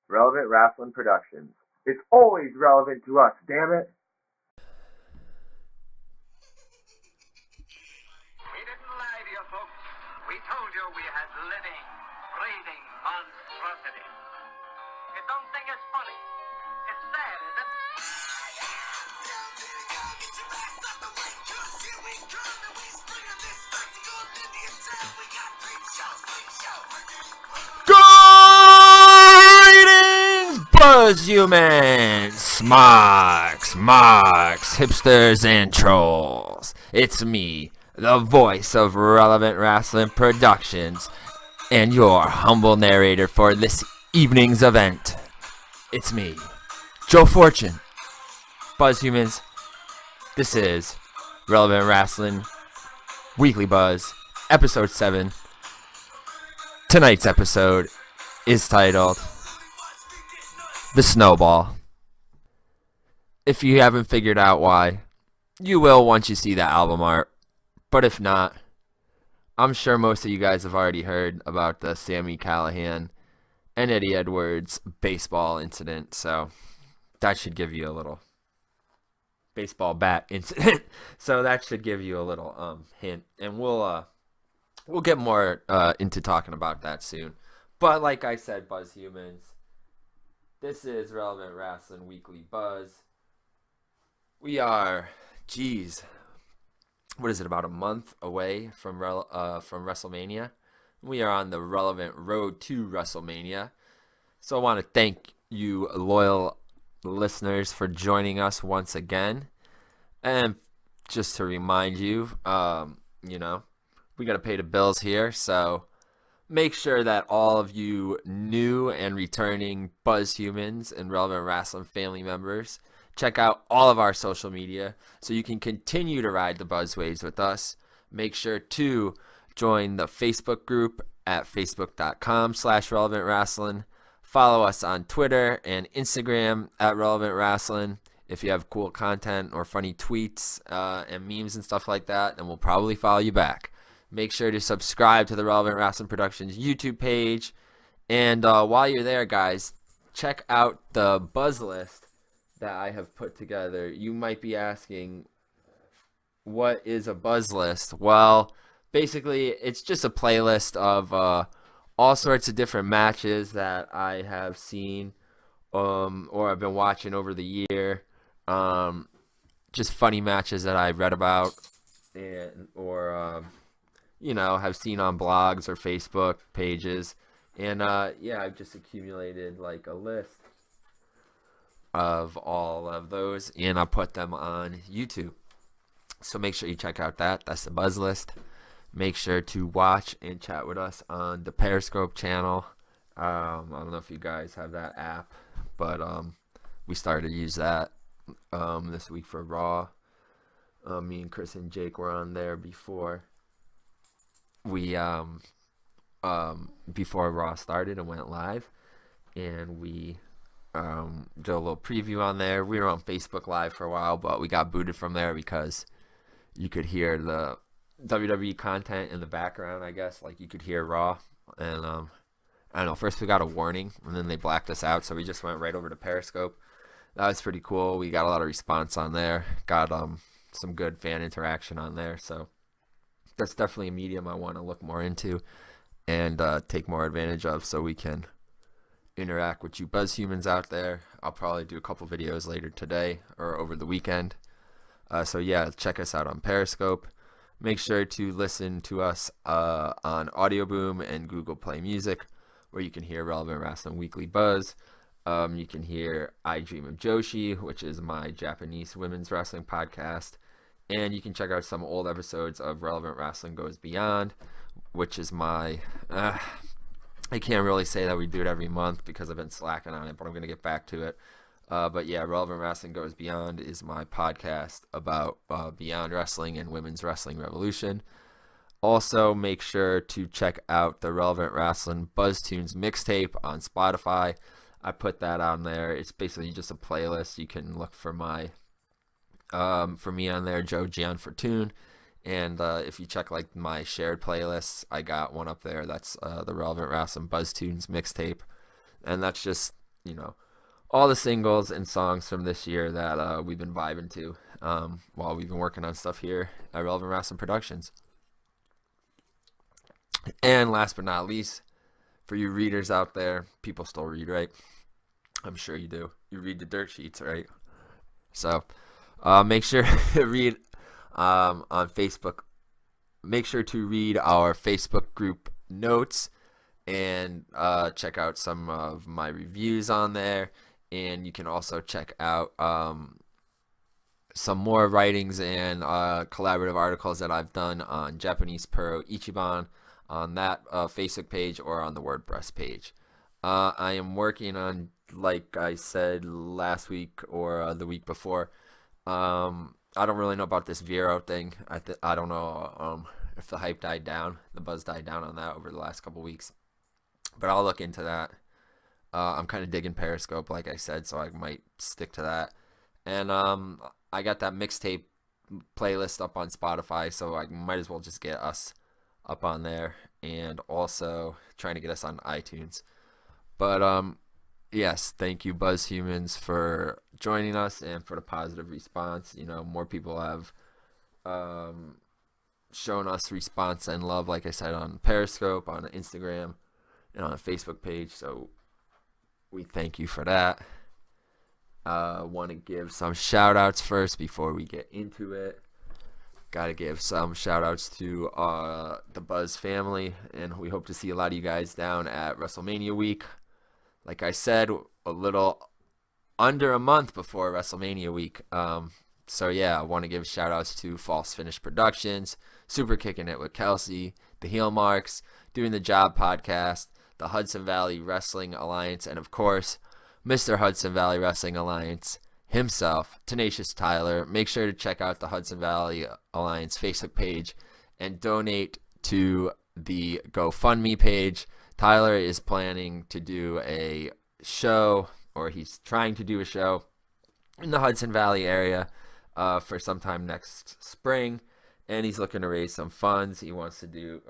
Relevant Rasslin Productions. It's always relevant to us, damn it. We didn't lie to you folks. We told you we had living, breathing monstrosities. You don't think it's funny? It's sad, is it? Greetings, Buzz Humans, Smarks, Marks, Hipsters, and Trolls. It's me, the voice of Relevant Wrestling Productions, and your humble narrator for this evening's event. It's me, Joe Fortune. Buzz Humans, this is Relevant Wrestling Weekly Buzz, Episode 7. Tonight's episode is titled The Snowball. If you haven't figured out why, you will once you see the album art. But if not, I'm sure most of you guys have already heard about the Sami Callihan and Eddie Edwards baseball incident, so that should give you a little baseball bat incident. So that should give you a little hint, and we'll get more into talking about that soon. But like I said, Buzz Humans, this is Relevant Wrestling Weekly Buzz. We are, what is it, about a month away from WrestleMania. We are on the relevant road to WrestleMania. So I want to thank you, loyal listeners, for joining us once again. And just to remind you, we got to pay the bills here. So make sure that all of you new and returning Buzz Humans and Relevant Wrestling family members check out all of our social media so you can continue to ride the Buzz waves with us. Make sure to join the Facebook group at facebook.com/relevantwrestling. Follow us on Twitter and Instagram at Relevant Wrestling. If you have cool content or funny tweets and memes and stuff like that, then we'll probably follow you back. Make sure to subscribe to the Relevant Wrestling Productions YouTube page. And while you're there, guys, check out the BuzzList that I have put together. You might be asking, what is a BuzzList? Well, basically, it's just a playlist of all sorts of different matches that I have seen or I've been watching over the year. Just funny matches that I've read about or have seen on blogs or Facebook pages. And I've just accumulated like a list of all of those, and I put them on YouTube. So make sure you check out that. That's the Buzz List. Make sure to watch and chat with us on the Periscope channel. I don't know if you guys have that app, but we started to use that this week for Raw. Me and Chris and Jake were on there before before Raw started and went live, and we did a little preview on there. We were on Facebook Live for a while, but we got booted from there because you could hear the WWE content in the background, I guess. Like, you could hear Raw. And, I don't know, first we got a warning, and then they blacked us out, so we just went right over to Periscope. That was pretty cool. We got a lot of response on there. Got some good fan interaction on there, so that's definitely a medium I want to look more into and take more advantage of so we can interact with you Buzz Humans out there. I'll probably do a couple videos later today or over the weekend. So check us out on Periscope. Make sure to listen to us on Audioboom and Google Play Music, where you can hear Relevant Wrestling Weekly Buzz. You can hear I Dream of Joshi, which is my Japanese women's wrestling podcast. And you can check out some old episodes of Relevant Wrestling Goes Beyond, which is my... I can't really say that we do it every month because I've been slacking on it, but I'm going to get back to it. Relevant Wrestling Goes Beyond is my podcast about Beyond Wrestling and Women's Wrestling Revolution. Also, make sure to check out the Relevant Wrestling BuzzTunes mixtape on Spotify. I put that on there. It's basically just a playlist. You can look for for me on there, Joe Gian Fortune. And if you check like my shared playlists, I got one up there. That's the Relevant Wrestling BuzzTunes mixtape. And that's just all the singles and songs from this year that we've been vibing to while we've been working on stuff here at Relevant Wrestling Productions. And last but not least, for you readers out there, people still read, right? I'm sure you do. You read the dirt sheets, right? So make sure to read on Facebook. Make sure to read our Facebook group notes and check out some of my reviews on there. And you can also check out some more writings and collaborative articles that I've done on Japanese Pro Ichiban on that Facebook page or on the WordPress page. I am working on, like I said last week or the week before, I don't really know about this Vero thing. I don't know if the hype died down, the buzz died down on that over the last couple weeks. But I'll look into that. I'm kind of digging Periscope, like I said, so I might stick to that. And I got that mixtape playlist up on Spotify, so I might as well just get us up on there, and also trying to get us on iTunes. But yes, thank you, Buzz Humans, for joining us and for the positive response. More people have shown us response and love, like I said, on Periscope, on Instagram, and on a Facebook page, so we thank you for that. Want to give some shout outs first before we get into it. Got to give some shout outs to the Buzz family, and we hope to see a lot of you guys down at WrestleMania week. Like I said, a little under a month before WrestleMania week. So yeah, I want to give shout outs to False Finish Productions, Super Kicking It with Kelsey, The Heel Marks, Doing the Job podcast, the Hudson Valley Wrestling Alliance, and of course, Mr. Hudson Valley Wrestling Alliance himself, Tenacious Tyler. Make sure to check out the Hudson Valley Alliance Facebook page and donate to the GoFundMe page. Tyler is planning to do a show, or he's trying to do a show in the Hudson Valley area for sometime next spring, and he's looking to raise some funds. He wants to do,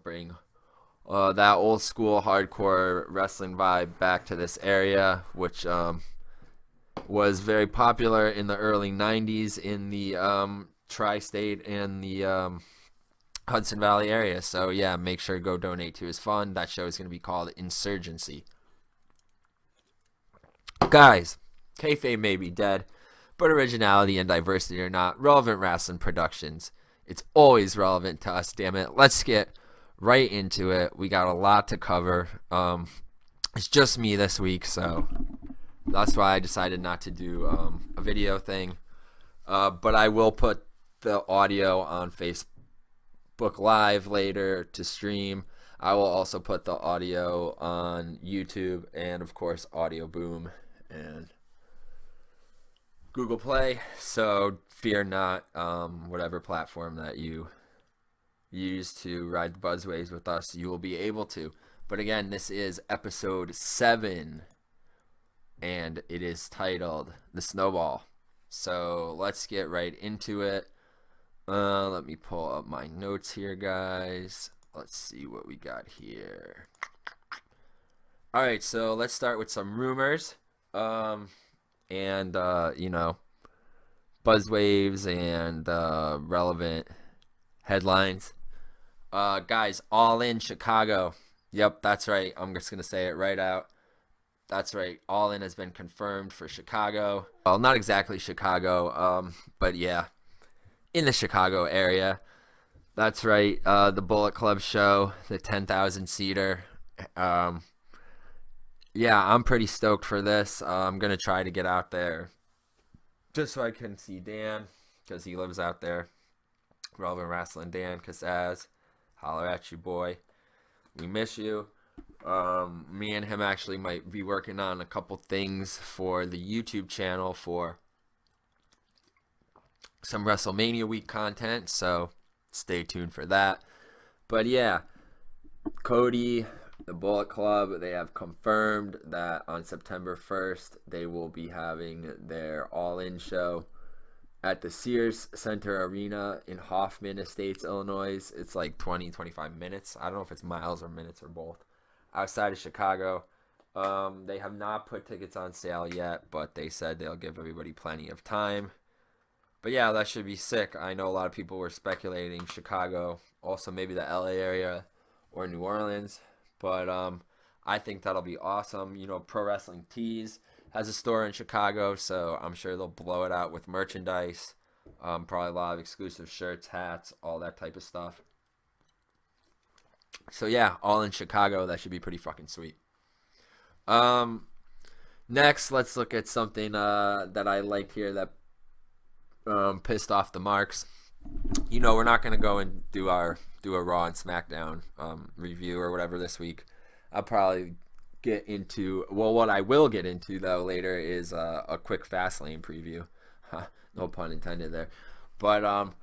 bring that old school hardcore wrestling vibe back to this area, which was very popular in the early 90s in the tri-state and the Hudson Valley area. So yeah, make sure to go donate to his fund. That show is going to be called Insurgency. Guys, kayfabe may be dead, but originality and diversity are not. Relevant Wrestling Productions, it's always relevant to us, damn it. Let's get right into it. We got a lot to cover. It's just me this week, so that's why I decided not to do a video thing. But I will put the audio on Facebook Live later to stream. I will also put the audio on YouTube and, of course, Audioboom and Google Play. So fear not, whatever platform that you use to ride the buzzwaves with us, you will be able to. But again, this is episode 7, and it is titled The Snowball. So let's get right into it. Let me pull up my notes here, guys. Let's see what we got here. All right, so let's start with some rumors, and buzzwaves and relevant headlines. Guys, All In Chicago. Yep, that's right. I'm just gonna say it right out. That's right. All In has been confirmed for Chicago. Well, not exactly Chicago, but yeah, in the Chicago area. That's right. The Bullet Club show, the 10,000 seater. Yeah, I'm pretty stoked for this. I'm gonna try to get out there just so I can see Dan, because he lives out there. Relevant Wrestling Dan Casaz, holler at you, boy. We miss you. Me and him actually might be working on a couple things for the YouTube channel for some WrestleMania week content, so stay tuned for that. But yeah, Cody, the Bullet Club, they have confirmed that on September 1st they will be having their All-In show at the Sears Center Arena in Hoffman Estates, Illinois. It's like 20-25 minutes. I don't know if it's miles or minutes or both. Outside of Chicago. They have not put tickets on sale yet, but they said they'll give everybody plenty of time. But yeah, that should be sick. I know a lot of people were speculating Chicago, also maybe the LA area or New Orleans. But I think that'll be awesome. You know, Pro Wrestling Tees has a store in Chicago, so I'm sure they'll blow it out with merchandise. Probably a lot of exclusive shirts, hats, all that type of stuff. So yeah, all in Chicago. That should be pretty fucking sweet. Next, let's look at something that I liked here that pissed off the marks. You know, we're not gonna go and do a Raw and SmackDown review or whatever this week. I'll probably get into, well, what I will get into though later is a quick Fastlane preview. No pun intended there. But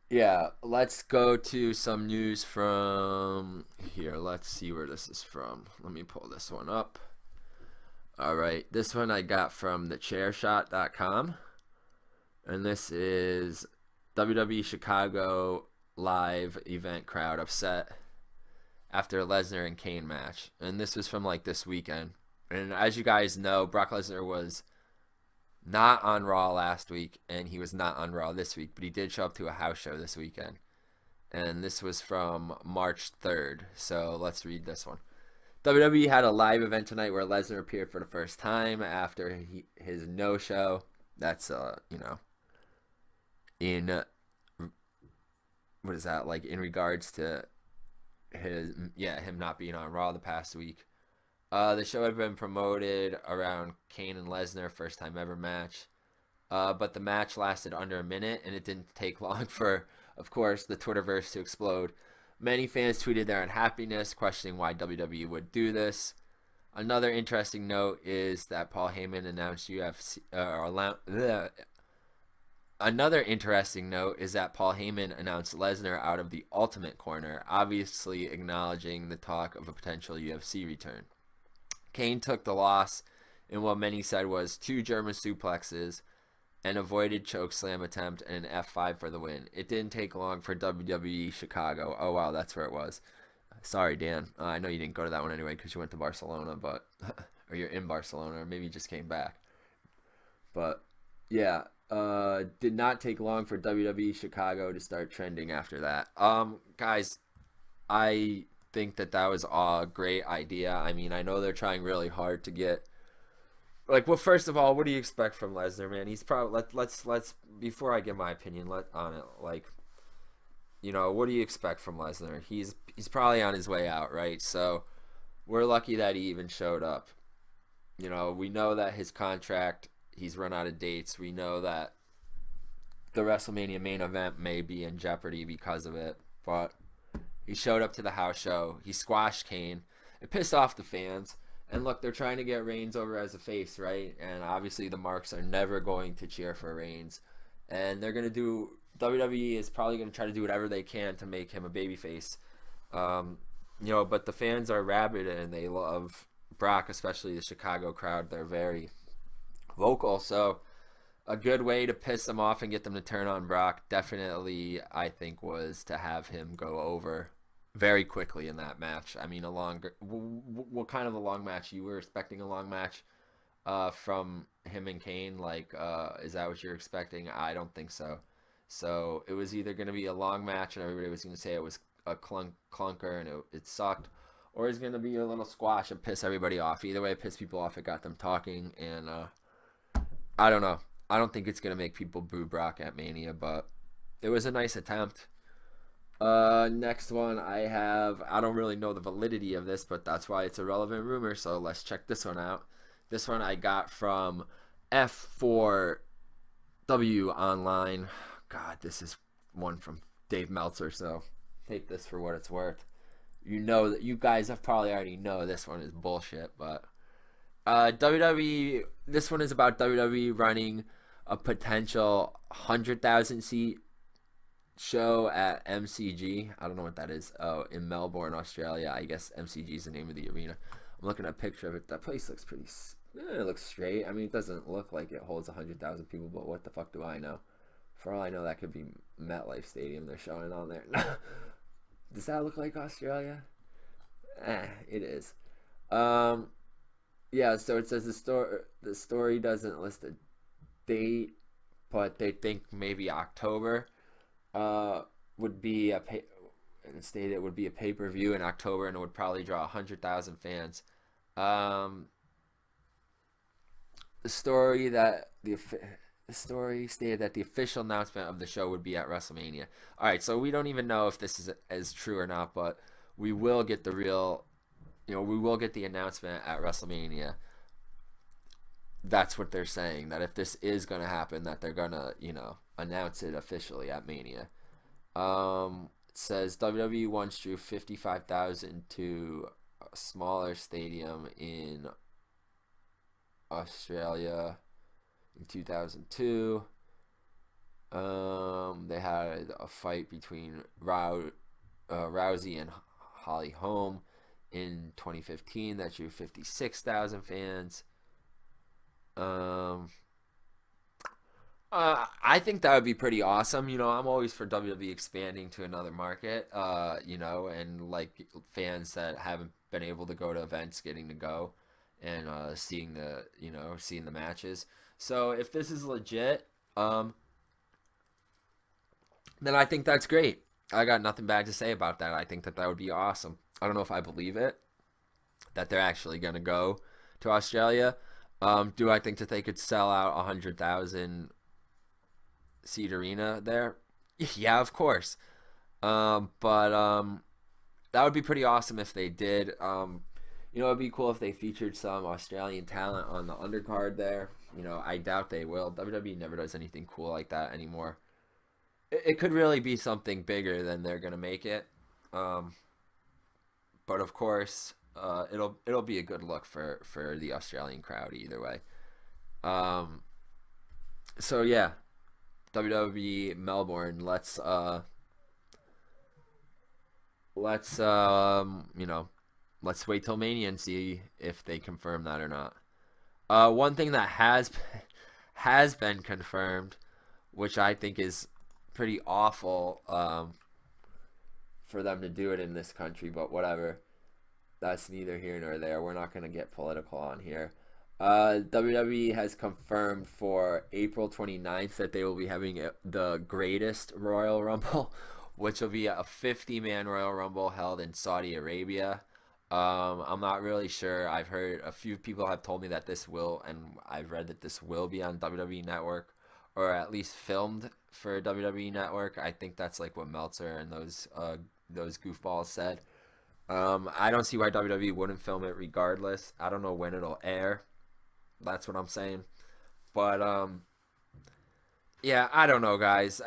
yeah, let's go to some news from here. Let's see where this is from. Let me pull this one up. All right, this one I got from thechairshot.com. And this is WWE Chicago live event crowd upset after Lesnar and Kane match. And this was from like this weekend. And as you guys know, Brock Lesnar was not on Raw last week, and he was not on Raw this week, but he did show up to a house show this weekend. And this was from March 3rd. So let's read this one. WWE had a live event tonight where Lesnar appeared for the first time after his no-show. That's, you know, in, what is that, like in regards to him not being on Raw the past week. The show had been promoted around Kane and Lesnar, first time ever match. But the match lasted under a minute, and it didn't take long for, of course, the Twitterverse to explode. Many fans tweeted their unhappiness, questioning why WWE would do this. Another interesting note is that Paul Heyman announced Lesnar out of the Ultimate Corner, obviously acknowledging the talk of a potential UFC return. Kane took the loss in what many said was 2 German suplexes, an avoided chokeslam attempt, and an F5 for the win. It didn't take long for WWE Chicago. Oh, wow, that's where it was. Sorry, Dan. I know you didn't go to that one anyway because you went to Barcelona, but or you're in Barcelona, or maybe you just came back. But, yeah, did not take long for WWE Chicago to start trending after that. Guys, I think that was a great idea. I mean, I know they're trying really hard to get, like, well, first of all, what do you expect from Lesnar, man? He's probably, let's before I give my opinion on it, like, you know, what do you expect from Lesnar? He's probably on his way out, right? So we're lucky that he even showed up. You know, we know that his contract, he's run out of dates. We know that the WrestleMania main event may be in jeopardy because of it, but he showed up to the house show. He squashed Kane. It pissed off the fans. And look, they're trying to get Reigns over as a face, right? And obviously the marks are never going to cheer for Reigns. And they're going to do, WWE is probably going to try to do whatever they can to make him a babyface. You know, but the fans are rabid and they love Brock, especially the Chicago crowd. They're very vocal. So a good way to piss them off and get them to turn on Brock definitely, I think, was to have him go over very quickly in that match. I mean, what kind of a long match? You were expecting a long match from him and Kane? Like, is that what you're expecting? I don't think so. So it was either going to be a long match and everybody was going to say it was a clunker and it sucked, or it's going to be a little squash and piss everybody off. Either way, it pissed people off. It got them talking, and I don't know. I don't think it's going to make people boo Brock at Mania, but it was a nice attempt. Next one I don't really know the validity of this, but that's why it's a relevant rumor, so let's check this one out. This one I got from F4W Online. God, this is one from Dave Meltzer, so take this for what it's worth. You know that you guys have probably already know this one is bullshit, but WWE, this one is about WWE running a potential 100,000 seat show at MCG. I don't know what that is. Oh, in Melbourne, Australia. I guess MCG is the name of the arena. I'm looking at a picture of it. That place looks pretty, it looks straight. I mean, it doesn't look like it holds 100,000 people, but what the fuck do I know? For all I know, that could be MetLife Stadium they're showing on there. Does that look like Australia? It is. Yeah, so it says the story doesn't list a date, but they think maybe October would be and stated it would be a pay-per-view in October, and it would probably draw 100,000 fans. Um, the story that the story stated that the official announcement of the show would be at WrestleMania. All right, so we don't even know if this is true or not, but we will get we will get the announcement at WrestleMania. That's what they're saying, that if this is going to happen, that they're going to, announce it officially at Mania. It says WWE once drew 55,000 to a smaller stadium in Australia in 2002. They had a fight between Rousey and Holly Holm in 2015 that drew 56,000 fans. I think that would be pretty awesome. I'm always for WWE expanding to another market. And like fans that haven't been able to go to events getting to go and seeing the matches. So if this is legit, then I think that's great. I got nothing bad to say about that. I think that would be awesome. I don't know if I believe it, that they're actually going to go to Australia. Do I think that they could sell out 100,000 seat arena there? Yeah, of course. But that would be pretty awesome if they did. It'd be cool if they featured some Australian talent on the undercard there. I doubt they will. WWE never does anything cool like that anymore. It could really be something bigger than they're gonna make it. But of course, it'll be a good look for the Australian crowd either way. So yeah, WWE Melbourne. Let's wait till Mania and see if they confirm that or not. One thing that has been confirmed, which I think is pretty awful for them to do it in this country, but whatever. That's neither here nor there. We're not going to get political on here. WWE has confirmed for April 29th that they will be having the greatest Royal Rumble, which will be a 50-man Royal Rumble held in Saudi Arabia. I'm not really sure. I've heard a few people have told me that this will, and I've read that this will be on WWE Network, or at least filmed for WWE Network. I think that's like what Meltzer and those goofballs said. I don't see why WWE wouldn't film it regardless. I don't know when it'll air. That's what I'm saying. But yeah, I don't know, guys.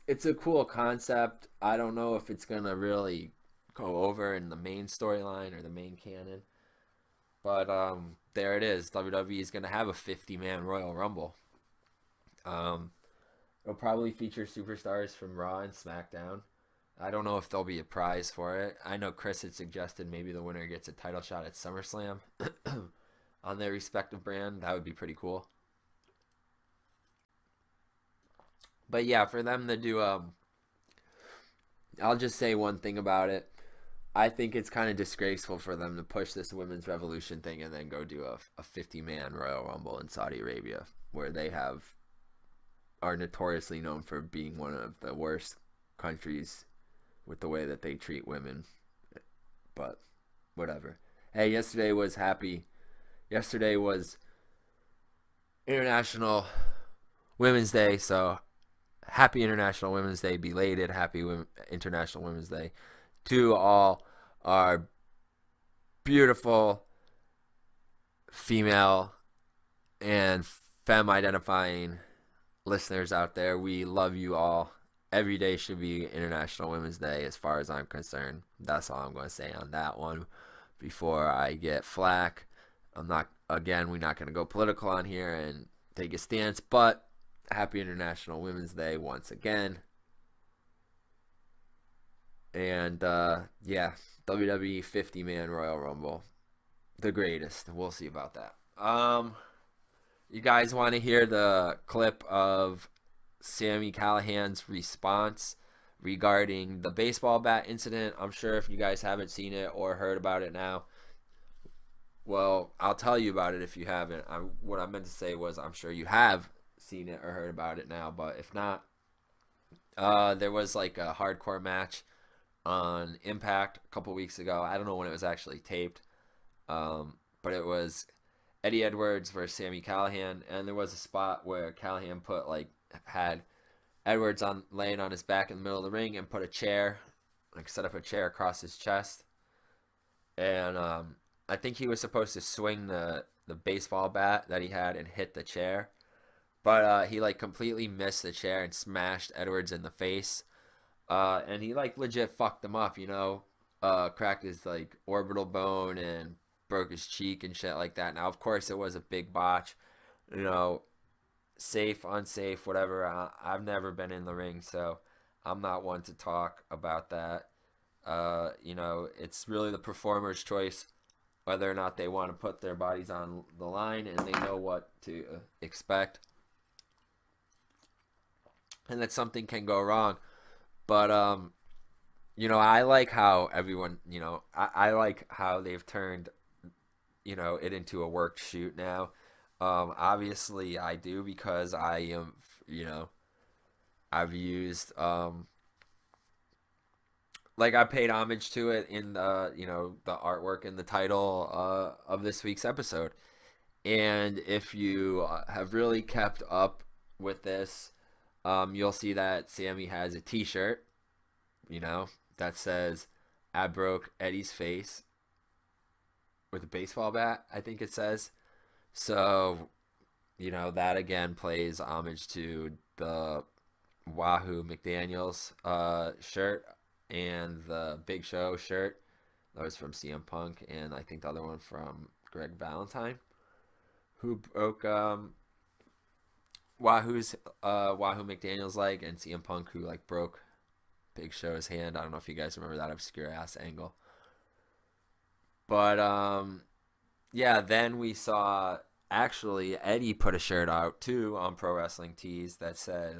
It's a cool concept. I don't know if it's gonna really go over in the main storyline or the main canon. But there it is. WWE is gonna have a 50-man Royal Rumble. It'll probably feature superstars from Raw and SmackDown. I don't know if there'll be a prize for it. I know Chris had suggested maybe the winner gets a title shot at SummerSlam on their respective brand. That would be pretty cool. But yeah, for them to do I'll just say one thing about it. I think it's kind of disgraceful for them to push this women's revolution thing and then go do a 50-man Royal Rumble in Saudi Arabia, where they are notoriously known for being one of the worst countries with the way that they treat women. But whatever. Hey, yesterday was International Women's Day, so happy International Women's Day, belated happy International Women's Day to all our beautiful female and femme identifying listeners out there. We love you all. Every day should be International Women's Day as far as I'm concerned. That's all I'm going to say on that one before I get flack. We're not going to go political on here and take a stance, but happy International Women's Day once again. And yeah, WWE 50-man Royal Rumble, the greatest. We'll see about that. You guys want to hear the clip of Sami Callihan's response regarding the baseball bat incident. I'm sure if you guys haven't seen it or heard about it now, well, I'll tell you about it if you haven't. What I meant to say was I'm sure you have seen it or heard about it now, but if not, there was like a hardcore match on Impact a couple weeks ago. I don't know when it was actually taped, but it was Eddie Edwards versus Sami Callihan, and there was a spot where Callihan had Edwards laying on his back in the middle of the ring and put a chair, set up a chair across his chest, and I think he was supposed to swing the baseball bat that he had and hit the chair, but he completely missed the chair and smashed Edwards in the face, and he legit fucked him up, cracked his orbital bone and broke his cheek and shit like that. Now, of course, it was a big botch, safe, unsafe, whatever. I've never been in the ring, so I'm not one to talk about that. It's really the performer's choice whether or not they want to put their bodies on the line, and they know what to expect, and that something can go wrong. But I like how everyone, I like how they've turned it into a work shoot now. Obviously I do, because I am, I've used, I paid homage to it in the, the artwork and the title of this week's episode. And if you have really kept up with this, you'll see that Sami has a t-shirt, that says, "I broke Eddie's face with a baseball bat," I think it says. So, that again plays homage to the Wahoo McDaniels shirt and the Big Show shirt. That was from CM Punk, and I think the other one from Greg Valentine, who broke Wahoo McDaniels' leg, and CM Punk, who broke Big Show's hand. I don't know if you guys remember that obscure ass angle. But yeah, then we saw actually Eddie put a shirt out too on Pro Wrestling Tees that said,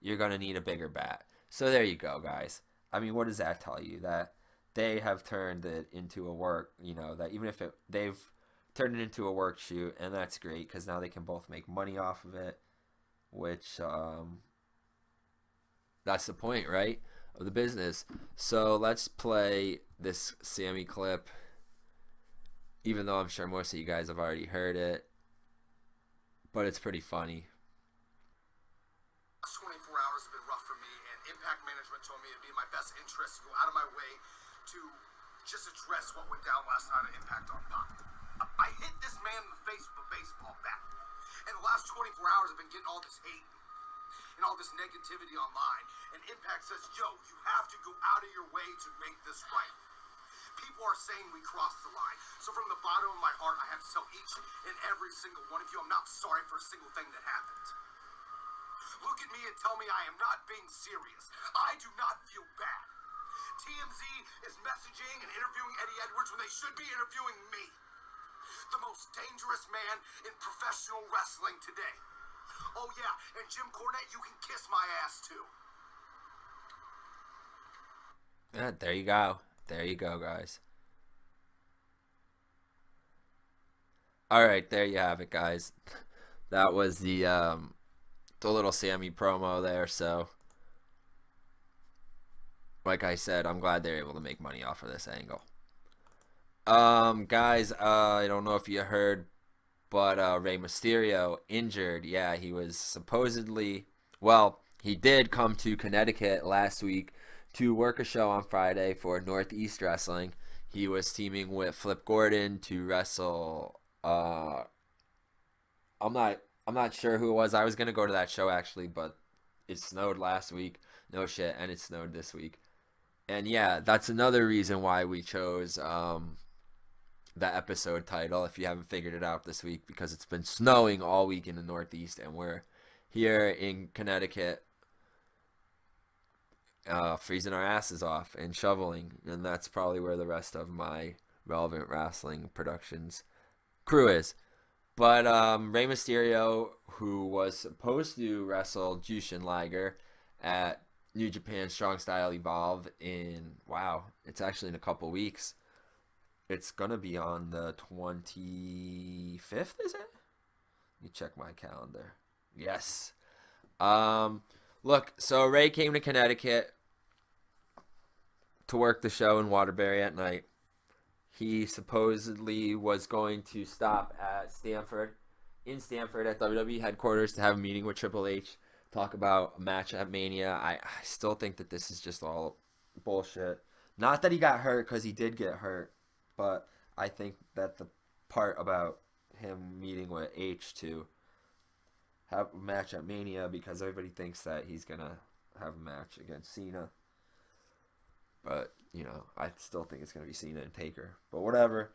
"You're gonna need a bigger bat." So there you go, guys. I mean, what does that tell you? That they have turned it into a work, that even if they've turned it into a work shoot, and that's great, because now they can both make money off of it, which that's the point, right, of the business. So let's play this Sami clip, even though I'm sure most of you guys have already heard it, but it's pretty funny. 24 hours have been rough for me, and Impact Management told me it'd be in my best interest to go out of my way to just address what went down last night at Impact on Pop. I hit this man in the face with a baseball bat, and the last 24 hours I've been getting all this hate and all this negativity online, and Impact says, "Yo, you have to go out of your way to make this right." People are saying we crossed the line. So from the bottom of my heart, I have to tell each and every single one of you, I'm not sorry for a single thing that happened. Look at me and tell me I am not being serious. I do not feel bad. TMZ is messaging and interviewing Eddie Edwards when they should be interviewing me. The most dangerous man in professional wrestling today. Oh yeah, and Jim Cornette, you can kiss my ass too. There you go. There you go, guys. All right, there you have it, guys. That was the little Sami promo there. So, like I said, I'm glad they're able to make money off of this angle. Guys, I don't know if you heard, but Rey Mysterio injured. Yeah, he was supposedly, well, he did come to Connecticut last week to work a show on Friday for Northeast Wrestling. He was teaming with Flip Gordon to wrestle. I'm not sure who it was. I was gonna go to that show actually, but it snowed last week. No shit, and it snowed this week. And yeah, that's another reason why we chose the episode title, if you haven't figured it out this week, because it's been snowing all week in the Northeast, and we're here in Connecticut freezing our asses off and shoveling, and that's probably where the rest of my Relevant Wrestling Productions crew is. But Rey Mysterio, who was supposed to wrestle Jushin Liger at New Japan Strong Style Evolve it's actually in a couple weeks. It's going to be on the 25th, is it? Let me check my calendar. Yes. Look, so Ray came to Connecticut to work the show in Waterbury at night. He supposedly was going to stop at Stamford at WWE headquarters to have a meeting with Triple H, talk about a match at Mania. I still think that this is just all bullshit. Not that he got hurt, because he did get hurt, but I think that the part about him meeting with H to have a match at Mania, because everybody thinks that he's going to have a match against Cena. But, I still think it's going to be Cena and Taker. But whatever.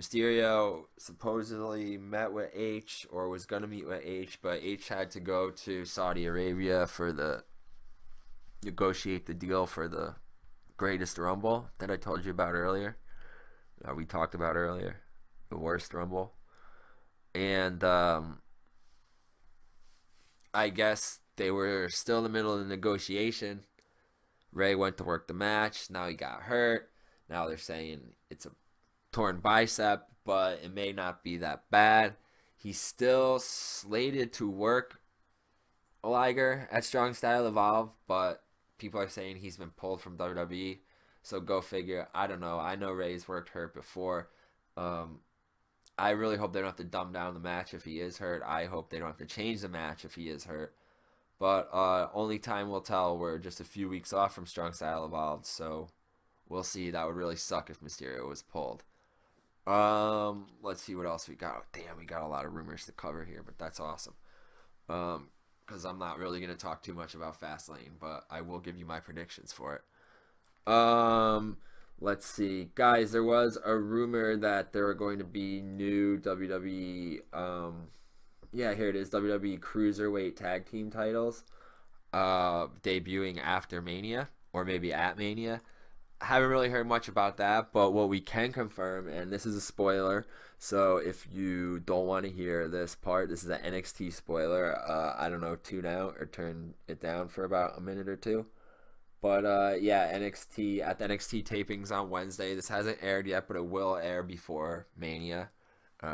Mysterio supposedly met with H, or was going to meet with H, but H had to go to Saudi Arabia negotiate the deal for the Greatest Rumble that I told you about earlier. We talked about earlier. The worst Rumble. And I guess they were still in the middle of the negotiation. Ray went to work the match. Now he got hurt. Now they're saying it's a torn bicep, but it may not be that bad. He's still slated to work Liger at Strong Style Evolve, but people are saying he's been pulled from WWE. So go figure. I don't know. I know Ray's worked hurt before. I really hope they don't have to dumb down the match if he is hurt. I hope they don't have to change the match if he is hurt. But only time will tell. We're just a few weeks off from Strong Style Evolved, so we'll see. That would really suck if Mysterio was pulled. Let's see what else we got. Damn, we got a lot of rumors to cover here, but that's awesome. Because I'm not really going to talk too much about Fastlane, but I will give you my predictions for it. Let's see. Guys, there was a rumor that there were going to be new WWE, here it is, WWE Cruiserweight Tag Team titles, debuting after Mania, or maybe at Mania. I haven't really heard much about that, but what we can confirm, and this is a spoiler, so if you don't want to hear this part, this is an NXT spoiler. I don't know, tune out or turn it down for about a minute or two. But NXT, at the NXT tapings on Wednesday. This hasn't aired yet, but it will air before Mania.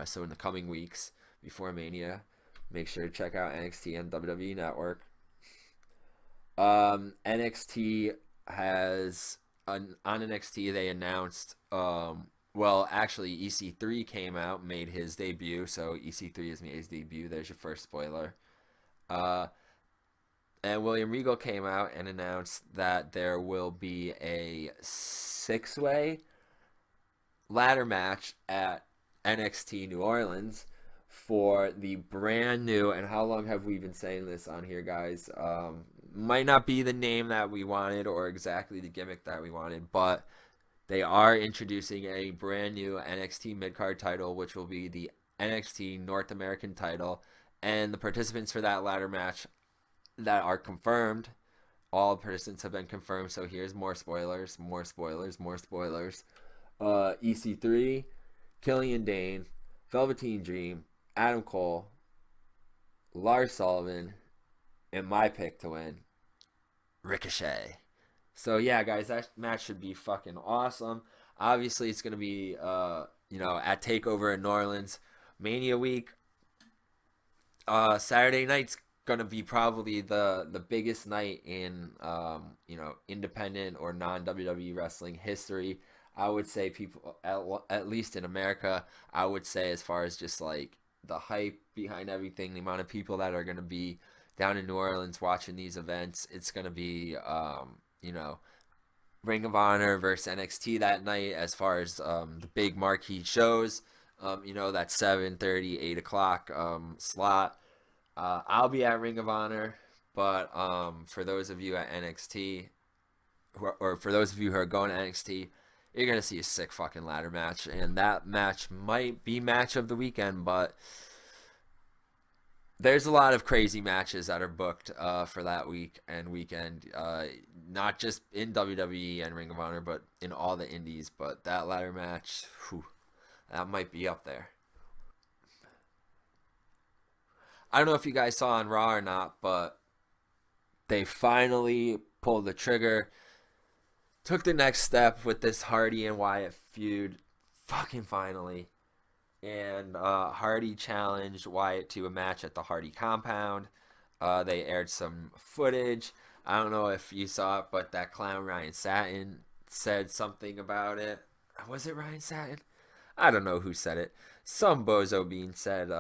So in the coming weeks before Mania, make sure to check out NXT on WWE Network. NXT has... On NXT, they announced, actually, EC3 came out, made his debut, so EC3 has made his debut. There's your first spoiler. And William Regal came out and announced that there will be a 6-way ladder match at NXT New Orleans for the brand new, and how long have we been saying this on here, guys? Might not be the name that we wanted or exactly the gimmick that we wanted, but they are introducing a brand new NXT mid-card title, which will be the NXT North American title, and the participants for that ladder match that are confirmed, all participants have been confirmed, so here's more spoilers. EC3, Killian Dane, Velveteen Dream, Adam Cole, Lars Sullivan, and my pick to win, Ricochet. So yeah, guys, that match should be fucking awesome. Obviously, it's gonna be at TakeOver in New Orleans, Mania week. Saturday night's gonna be probably the biggest night in independent or non-WWE wrestling history. I would say people, at least in America, I would say, as far as just like the hype behind everything, the amount of people that are gonna be down in New Orleans watching these events, it's going to be, Ring of Honor versus NXT that night as far as the big marquee shows, that 7:30, 8 o'clock slot. I'll be at Ring of Honor, but for those of you at NXT, or for those of you who are going to NXT, you're going to see a sick fucking ladder match, and that match might be match of the weekend, but... There's a lot of crazy matches that are booked for that week and weekend, not just in WWE and Ring of Honor, but in all the indies. But that ladder match, that might be up there. I don't know if you guys saw on Raw or not, but they finally pulled the trigger, took the next step with this Hardy and Wyatt feud, fucking finally. And Hardy challenged Wyatt to a match at the Hardy compound. They aired some footage. I don't know if you saw it, but that clown Ryan Satin said something about it. Was it Ryan Satin? I don't know who said it. Some bozo bean said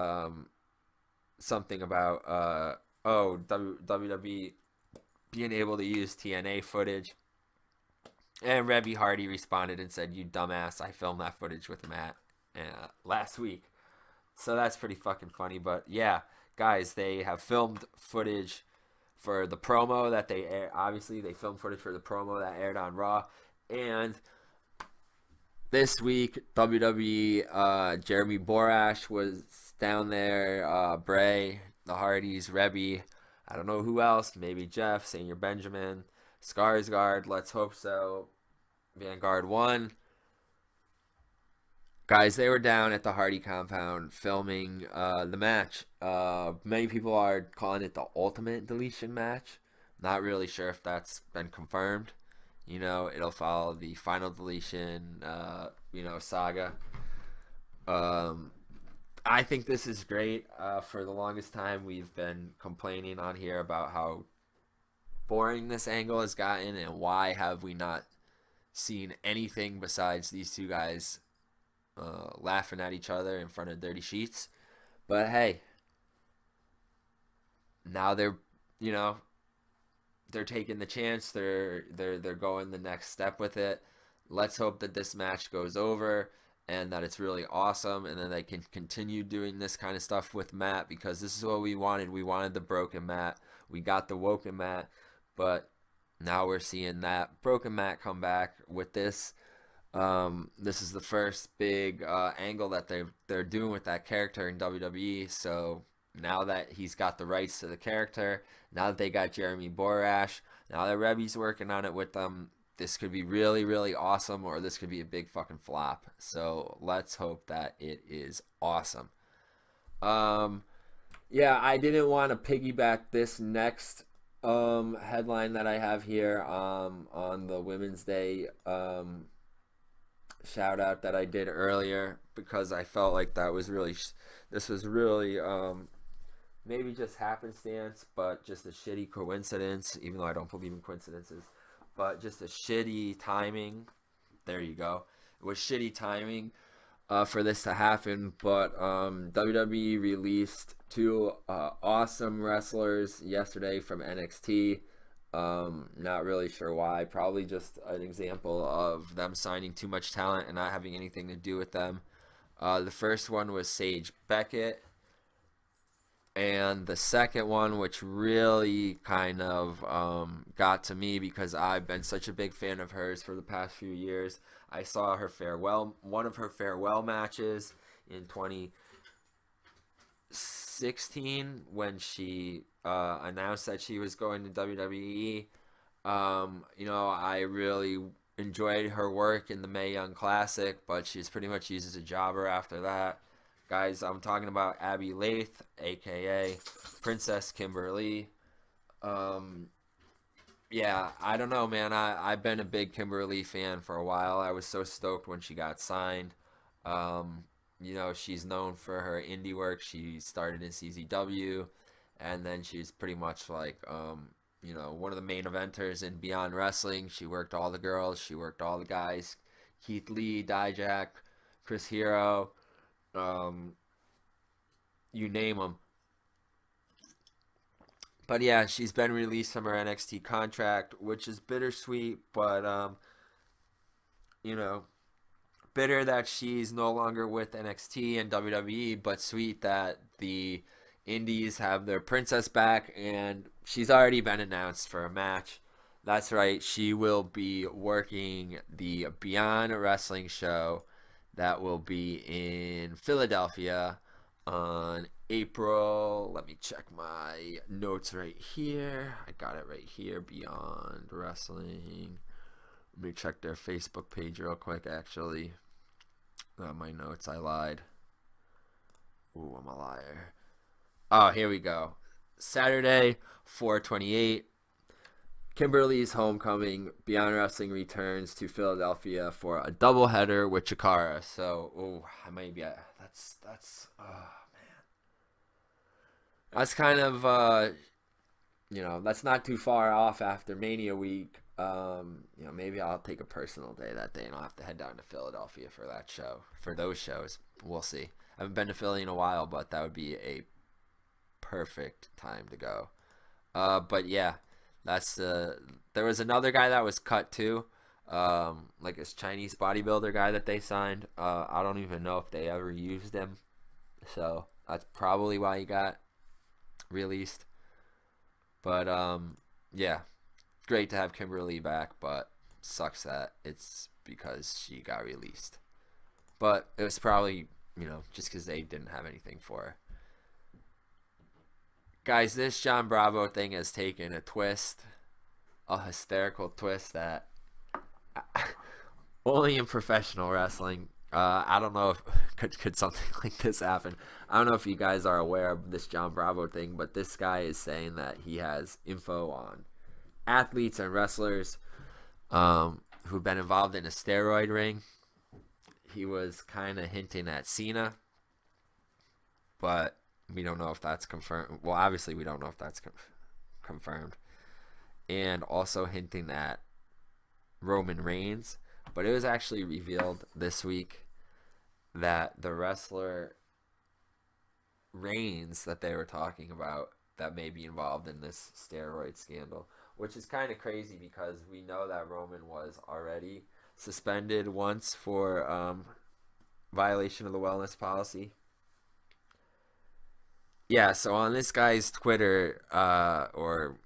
something about WWE being able to use TNA footage. And Rebby Hardy responded and said, "You dumbass, I filmed that footage with Matt last week." So that's pretty fucking funny. But yeah, guys, they have filmed footage for the promo that they aired. Obviously, they filmed footage for the promo that aired on Raw. And this week, WWE, Jeremy Borash was down there. Bray, the Hardys, Rebby, I don't know who else. Maybe Jeff, Senior Benjamin, Skarsgård. Let's hope so. Vanguard 1. Guys, they were down at the Hardy compound filming the match. Many people are calling it the ultimate deletion match. Not really sure if that's been confirmed. You know, it'll follow the final deletion, saga. I think this is great. For the longest time, we've been complaining on here about how boring this angle has gotten and why have we not seen anything besides these two guys laughing at each other in front of dirty sheets. But hey, now they're taking the chance. They're going the next step with it. Let's hope that this match goes over and that it's really awesome, and then they can continue doing this kind of stuff with Matt, because this is what we wanted. We wanted the broken Matt. We got the woken Matt, but now we're seeing that broken Matt come back with this. This is the first big angle that they're doing with that character in WWE. So now that he's got the rights to the character, now that they got Jeremy Borash, now that Rebby's working on it with them, this could be really, really awesome, or this could be a big fucking flop. So let's hope that it is awesome. Yeah, I didn't want to piggyback this next headline that I have here on the Women's Day shout out that I did earlier, because I felt like this was really maybe just happenstance, but just a shitty coincidence, even though I don't believe in coincidences, but just a shitty timing. There you go. It was shitty timing for this to happen, but WWE released two awesome wrestlers yesterday from NXT. Not really sure why. Probably just an example of them signing too much talent and not having anything to do with them. The first one was Sage Beckett, and the second one, which really kind of got to me because I've been such a big fan of hers for the past few years. I saw one of her farewell matches in 2016 when she announced that she was going to WWE. I really enjoyed her work in the Mae Young Classic, but she's pretty much used as a jobber after that. Guys, I'm talking about Abby Lath, aka Princess Kimberly. Yeah, I don't know, man. I've been a big Kimberly fan for a while. I was so stoked when she got signed. She's known for her indie work. She started in CZW, and then she's pretty much like, one of the main eventers in Beyond Wrestling. She worked all the girls. She worked all the guys. Keith Lee, Dijak, Chris Hero. You name them. But yeah, she's been released from her NXT contract, which is bittersweet, but bitter that she's no longer with NXT and WWE, but sweet that the indies have their princess back, and she's already been announced for a match. That's right, she will be working the Beyond Wrestling show that will be in Philadelphia on April. Let me check my notes right here. I got it right here. Beyond Wrestling. Let me check their Facebook page real quick, actually. My notes, I lied. Ooh, I'm a liar. Oh, here we go. Saturday, 4/28. Kimberly's homecoming. Beyond Wrestling returns to Philadelphia for a doubleheader with Chikara. So, I might be. That's. Oh man. That's kind of. That's not too far off after Mania week. Maybe I'll take a personal day that day and I'll have to head down to Philadelphia for that show. For those shows, we'll see. I haven't been to Philly in a while, but that would be a perfect time to go. But yeah. There was another guy that was cut too, like this Chinese bodybuilder guy that they signed. I don't even know if they ever used him, so that's probably why he got released. But yeah, great to have Kimberly back, but sucks that it's because she got released. But it was probably just because they didn't have anything for her. Guys, this John Bravo thing has taken a twist, a hysterical twist that only in professional wrestling. I don't know if could something like this happen. I don't know if you guys are aware of this John Bravo thing, but this guy is saying that he has info on athletes and wrestlers who've been involved in a steroid ring. He was kind of hinting at Cena, but we don't know if that's confirmed. Well, obviously, we don't know if that's confirmed. And also hinting at Roman Reigns. But it was actually revealed this week that the wrestler Reigns that they were talking about that may be involved in this steroid scandal. Which is kind of crazy because we know that Roman was already suspended once for violation of the wellness policy. Yeah, so on this guy's Twitter or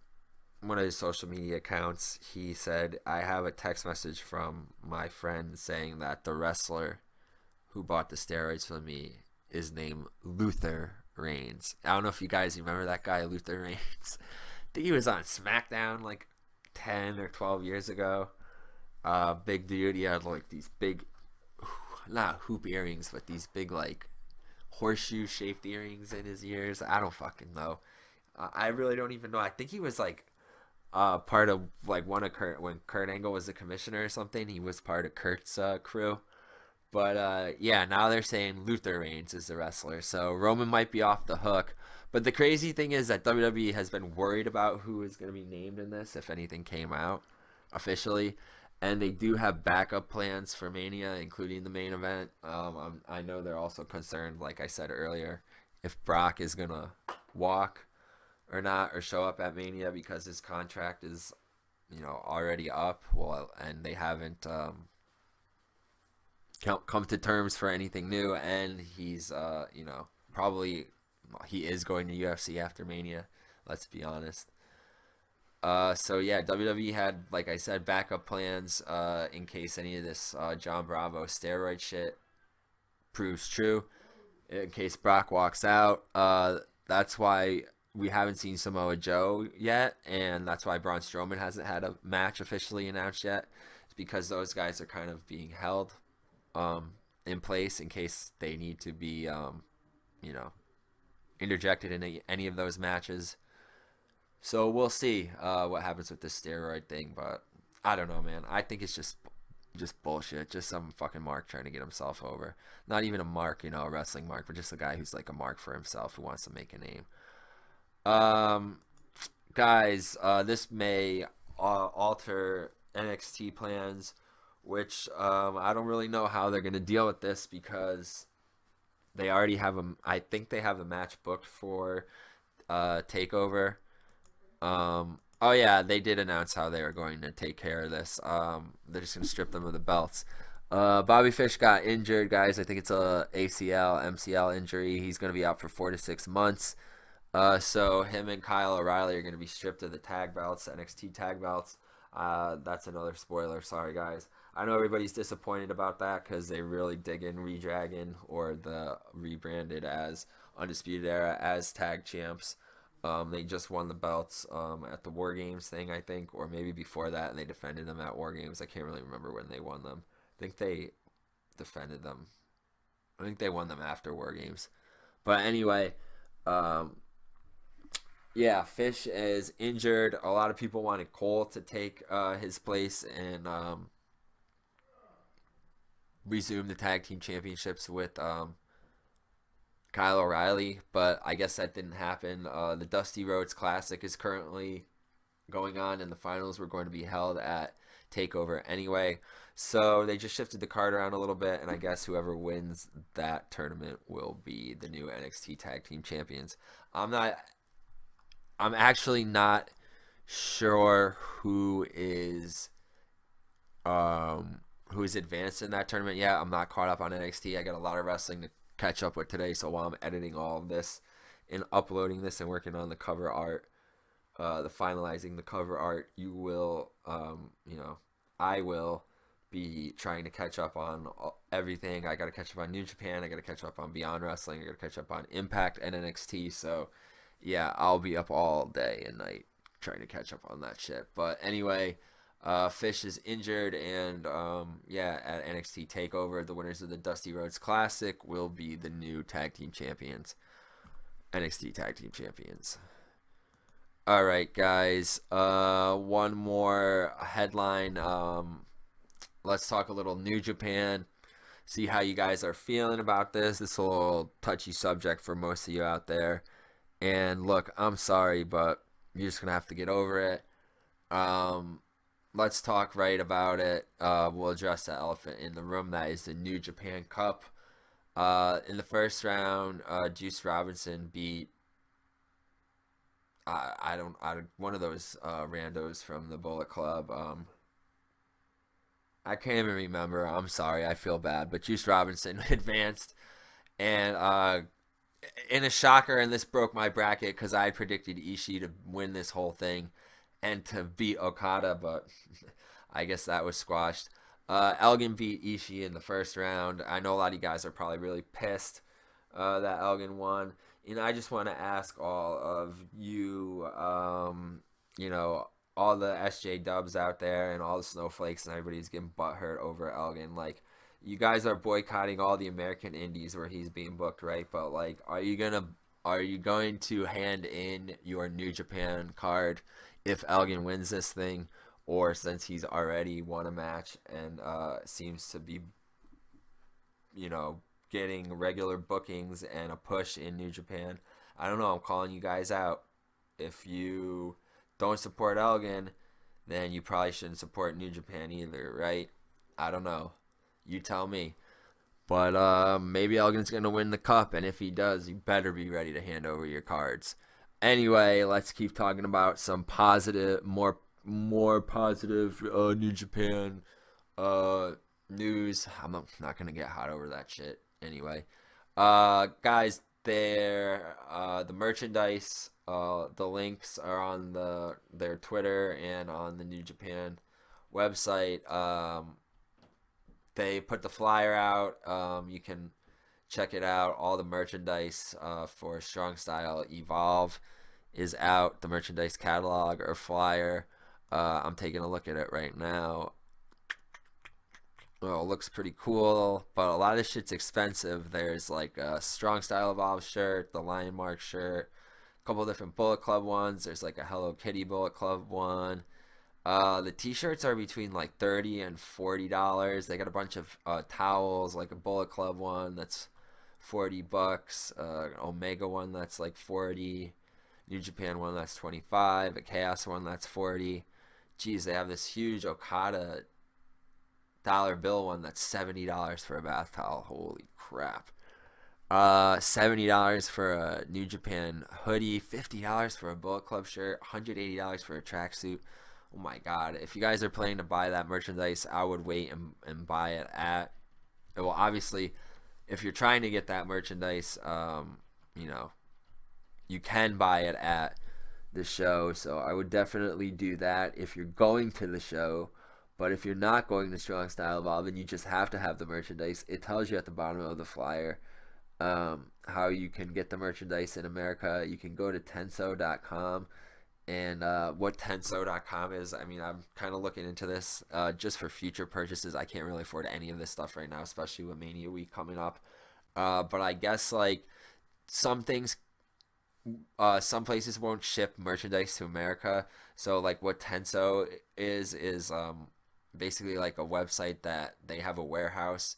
one of his social media accounts, he said, I have a text message from my friend saying that the wrestler who bought the steroids from me is named Luther Reigns. I don't know if you guys remember that guy, Luther Reigns. I think he was on SmackDown like 10 or 12 years ago. Big dude. He had like these big, not hoop earrings, but these big like horseshoe shaped earrings in his ears. I don't fucking know. I really don't even know. I think he was like part of like when Kurt Angle was the commissioner or something. He was part of Kurt's crew. But yeah, now they're saying Luther Reigns is the wrestler, so Roman might be off the hook. But the crazy thing is that WWE has been worried about who is going to be named in this if anything came out officially. And they do have backup plans for Mania, including the main event. I know they're also concerned, like I said earlier, if Brock is going to walk or not, or show up at Mania because his contract is, already up. Well, and they haven't come to terms for anything new. And he's, probably he is going to UFC after Mania. Let's be honest. So yeah, WWE had, like I said, backup plans in case any of this John Bravo steroid shit proves true. In case Brock walks out, that's why we haven't seen Samoa Joe yet, and that's why Braun Strowman hasn't had a match officially announced yet. It's because those guys are kind of being held in place in case they need to be, interjected in any of those matches. So we'll see what happens with this steroid thing, but I don't know, man. I think it's just bullshit. Just some fucking mark trying to get himself over. Not even a mark, a wrestling mark, but just a guy who's like a mark for himself who wants to make a name. Guys, this may alter NXT plans, which I don't really know how they're gonna deal with this because they already have I think they have the match booked for TakeOver. Oh yeah, they did announce how they were going to take care of this. They're just gonna strip them of the belts. Bobby Fish got injured, guys. I think it's a ACL, MCL injury. He's gonna be out for 4 to 6 months. So him and Kyle O'Reilly are gonna be stripped of the tag belts, NXT tag belts. That's another spoiler. Sorry, guys. I know everybody's disappointed about that because they really dig in Redragon or the rebranded as Undisputed Era as tag champs. They just won the belts at the War Games thing, I think, or maybe before that, and they defended them at War Games. I can't really remember when they won them. I think they defended them. I think they won them after War Games. But anyway, Yeah, Fish is injured. A lot of people wanted Cole to take his place and resume the tag team championships with Kyle O'Reilly, but I guess that didn't happen. The Dusty Rhodes Classic is currently going on, and the finals were going to be held at TakeOver anyway. So they just shifted the card around a little bit, and I guess whoever wins that tournament will be the new NXT Tag Team Champions. I'm actually not sure who's advanced in that tournament yet. I'm not caught up on NXT. I got a lot of wrestling to catch up with today, so while I'm editing all of this and uploading this and working on the cover art, finalizing the cover art, I will be trying to catch up on everything. I got to catch up on New Japan. I got to catch up on Beyond Wrestling. I got to catch up on Impact and NXT. So, yeah, I'll be up all day and night trying to catch up on that shit. But anyway, Fish is injured, and at NXT TakeOver, the winners of the Dusty Rhodes Classic will be the new tag team champions, NXT tag team champions. All right, guys. One more headline. Let's talk a little New Japan. See how you guys are feeling about this. This is a little touchy subject for most of you out there. And look, I'm sorry, but you're just gonna have to get over it. Let's talk right about it. We'll address the elephant in the room. That is the New Japan Cup. In the first round, Juice Robinson beat one of those randos from the Bullet Club. I can't even remember. I'm sorry. I feel bad. But Juice Robinson advanced. And in a shocker, and this broke my bracket because I predicted Ishii to win this whole thing and to beat Okada, but I guess that was squashed. Elgin beat Ishii in the first round. I know a lot of you guys are probably really pissed that Elgin won. I just want to ask all of you, all the SJ dubs out there and all the snowflakes and everybody's getting butthurt over Elgin. Like, you guys are boycotting all the American indies where he's being booked, right? But like, are you going to hand in your New Japan card if Elgin wins this thing, or since he's already won a match and seems to be, getting regular bookings and a push in New Japan? I don't know. I'm calling you guys out. If you don't support Elgin, then you probably shouldn't support New Japan either, right? I don't know. You tell me. But maybe Elgin's going to win the cup, and if he does, you better be ready to hand over your cards. Anyway, let's keep talking about some positive, more positive New Japan news. I'm not going to get hot over that shit. Anyway, guys, the merchandise, the links are on their Twitter and on the New Japan website. They put the flyer out. You can check it out. All the merchandise for Strong Style Evolve is out. The merchandise catalog or flyer. I'm taking a look at it right now. Well, it looks pretty cool, but a lot of shit's expensive. There's like a Strong Style Evolve shirt, the Lion Mark shirt, a couple different Bullet Club ones. There's like a Hello Kitty Bullet Club one. The t-shirts are between like $30 and $40. They got a bunch of towels, like a Bullet Club one that's $40, Omega one that's like $40, New Japan one that's $25, a Chaos one that's $40. Geez, they have this huge Okada dollar bill one that's $70 for a bath towel. Holy crap. $70 for a New Japan hoodie, $50 for a Bullet Club shirt, $180 for a tracksuit. Oh my god. If you guys are planning to buy that merchandise, I would wait and buy it at, well, obviously, if you're trying to get that merchandise, you can buy it at the show, so I would definitely do that if you're going to the show. But if you're not going to Strong Style Evolve and you just have to have the merchandise, it tells you at the bottom of the flyer how you can get the merchandise in America. You can go to tenso.com, and what tenso.com is, I mean, I'm kind of looking into this just for future purchases. I can't really afford any of this stuff right now, especially with Mania Week coming up. But I guess like some things some places won't ship merchandise to America. So like what Tenso is basically like a website that they have a warehouse,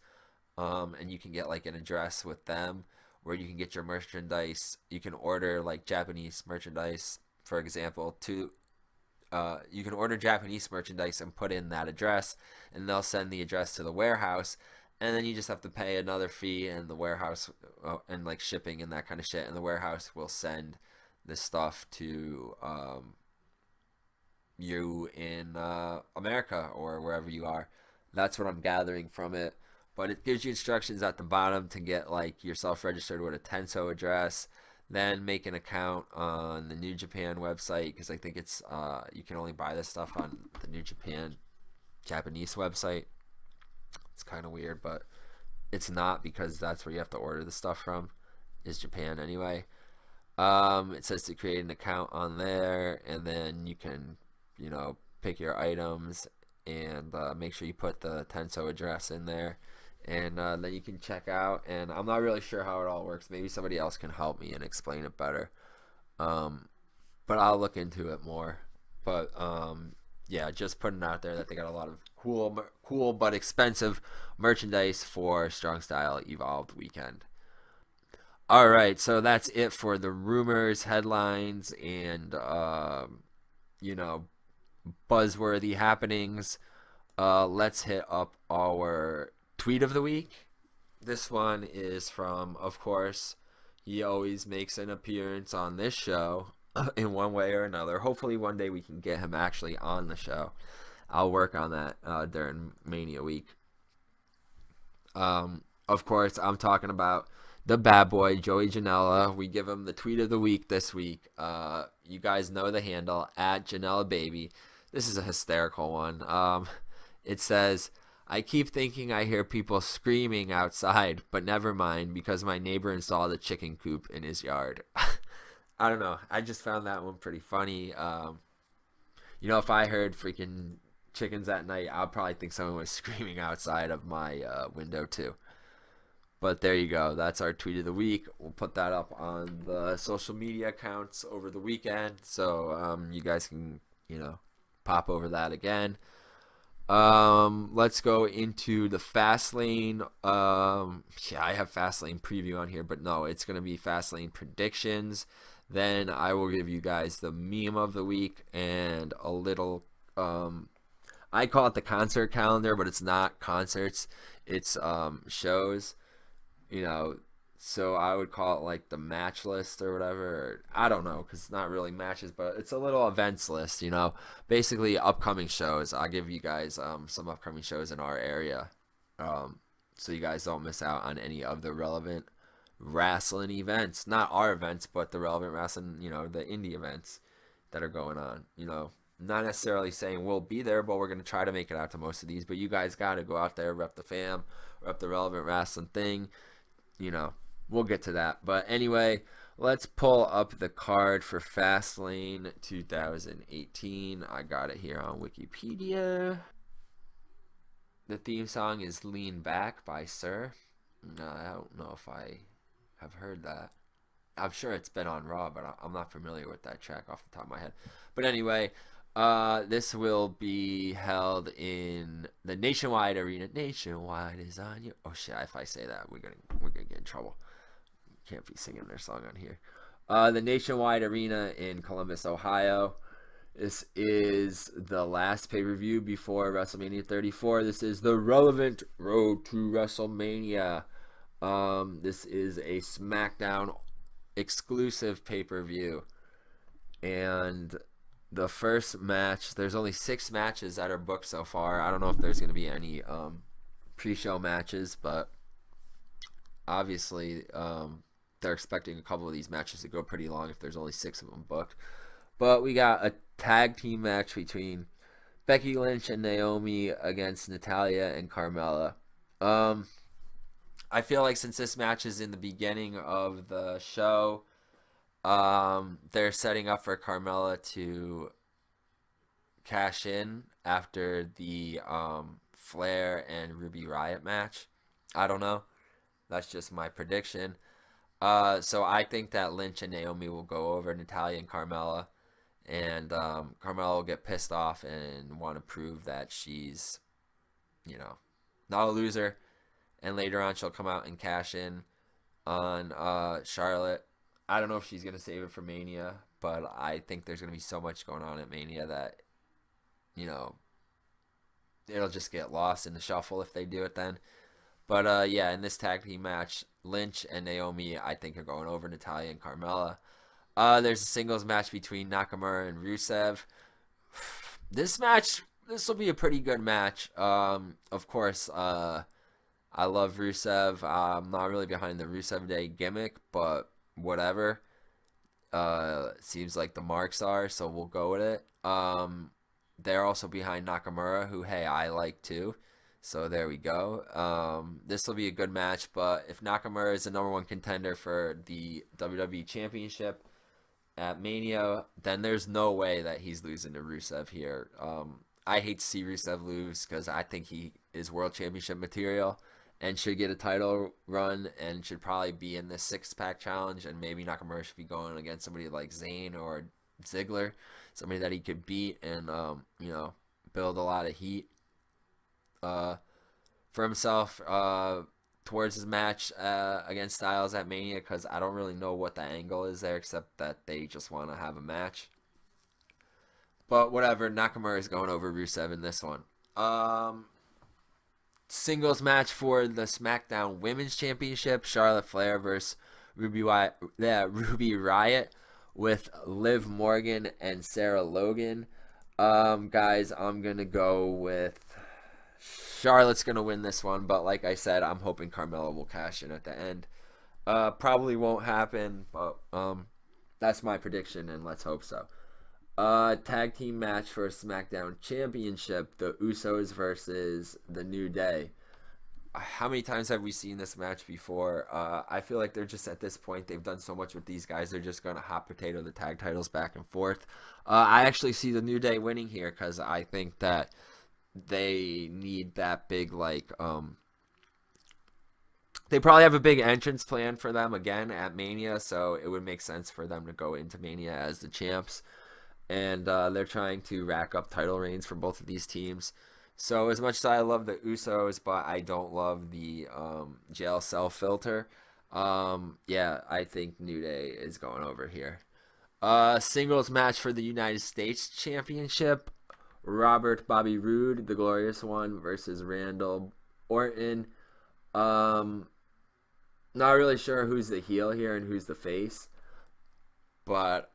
and you can get like an address with them where you can get your merchandise. You can order like Japanese merchandise, for example, to you can order Japanese merchandise and put in that address, and they'll send the address to the warehouse, and then you just have to pay another fee, and the warehouse and like shipping and that kind of shit, and the warehouse will send the stuff to you in America or wherever you are. That's what I'm gathering from it. But it gives you instructions at the bottom to get like yourself registered with a Tenso address, then make an account on the New Japan website, because I think it's you can only buy this stuff on the New Japan Japanese website. It's kind of weird, but it's not, because that's where you have to order the stuff from, is Japan anyway. It says to create an account on there, and then you can, pick your items and make sure you put the Tenso address in there, and then you can check out. And I'm not really sure how it all works. Maybe somebody else can help me and explain it better. But I'll look into it more. But yeah, just putting it out there that they got a lot of cool but expensive merchandise for Strong Style Evolved weekend. All right, so that's it for the rumors, headlines, and buzzworthy happenings. Let's hit up our tweet of the week. This one is from, of course, he always makes an appearance on this show in one way or another. Hopefully one day we can get him actually on the show. I'll work on that during Mania week. Of course, I'm talking about the bad boy, Joey Janela. We give him the tweet of the week this week. You guys know the handle, at Janela Baby. This is a hysterical one. It says, I keep thinking I hear people screaming outside, but never mind, because my neighbor installed a chicken coop in his yard. I don't know. I just found that one pretty funny. If I heard freaking chickens at night, I'd probably think someone was screaming outside of my window too. But there you go. That's our tweet of the week. We'll put that up on the social media accounts over the weekend, so you guys can, pop over that again. Let's go into the Fastlane. I have Fastlane preview on here, but no, it's going to be Fastlane predictions. Then I will give you guys the meme of the week and a little, I call it the concert calendar, but it's not concerts. It's shows, so I would call it like the match list or whatever. I don't know, because it's not really matches, but it's a little events list, basically upcoming shows. I'll give you guys some upcoming shows in our area, so you guys don't miss out on any of the relevant wrestling events. Not our events, but the relevant wrestling, the indie events that are going on. Not necessarily saying we'll be there, but we're going to try to make it out to most of these. But you guys got to go out there, rep the fam, rep the relevant wrestling thing. We'll get to that. But anyway, let's pull up the card for Fastlane 2018. I got it here on Wikipedia. The theme song is Lean Back by Sir. No, I don't know if I have heard that. I'm sure it's been on Raw, but I'm not familiar with that track off the top of my head. But anyway, this will be held in the Nationwide Arena. Nationwide is on you. Oh shit! If I say that, we're gonna get in trouble. Can't be singing their song on here. The Nationwide Arena in Columbus, Ohio. This is the last pay-per-view before WrestleMania 34. This is the relevant road to WrestleMania. This is a SmackDown exclusive pay-per-view. And the first match, there's only 6 matches that are booked so far. I don't know if there's going to be any pre-show matches, but obviously they're expecting a couple of these matches to go pretty long if there's only 6 of them booked. But we got a tag team match between Becky Lynch and Naomi against Natalya and Carmella. I feel like since this match is in the beginning of the show, they're setting up for Carmella to cash in after the Flair and Ruby Riott match. I don't know. That's just my prediction. So I think that Lynch and Naomi will go over Natalya and Carmella, and Carmella will get pissed off and want to prove that she's, not a loser. And later on, she'll come out and cash in on Charlotte. I don't know if she's gonna save it for Mania, but I think there's gonna be so much going on at Mania that, it'll just get lost in the shuffle if they do it then. But yeah, in this tag team match, Lynch and Naomi, I think, are going over Natalya and Carmella. There's a singles match between Nakamura and Rusev. This will be a pretty good match. Of course, I love Rusev. I'm not really behind the Rusev Day gimmick, but whatever. Seems like the marks are, so we'll go with it. They're also behind Nakamura, who, hey, I like too. So there we go. This will be a good match, but if Nakamura is the number one contender for the WWE Championship at Mania, then there's no way that he's losing to Rusev here. I hate to see Rusev lose because I think he is World Championship material and should get a title run and should probably be in this six-pack challenge, and maybe Nakamura should be going against somebody like Zayn or Ziggler, somebody that he could beat and, build a lot of heat for himself towards his match against Styles at Mania, because I don't really know what the angle is there except that they just want to have a match. But whatever, Nakamura is going over Rusev in this one. Singles match for the SmackDown Women's Championship, Charlotte Flair versus Ruby Riott with Liv Morgan and Sarah Logan. Guys, I'm going to go with Charlotte's going to win this one, but like I said, I'm hoping Carmella will cash in at the end. Probably won't happen, but that's my prediction, and let's hope so. Tag team match for SmackDown Championship, the Usos versus the New Day. How many times have we seen this match before? I feel like they're just, at this point, they've done so much with these guys, they're just going to hot potato the tag titles back and forth. I actually see the New Day winning here because I think that they need that big, they probably have a big entrance plan for them again at Mania, so it would make sense for them to go into Mania as the champs. And they're trying to rack up title reigns for both of these teams. So as much as I love the Usos, but I don't love the jail cell filter, I think New Day is going over here. Singles match for the United States Championship, Robert Bobby Roode, the Glorious One, versus Randall Orton. Not really sure who's the heel here and who's the face, but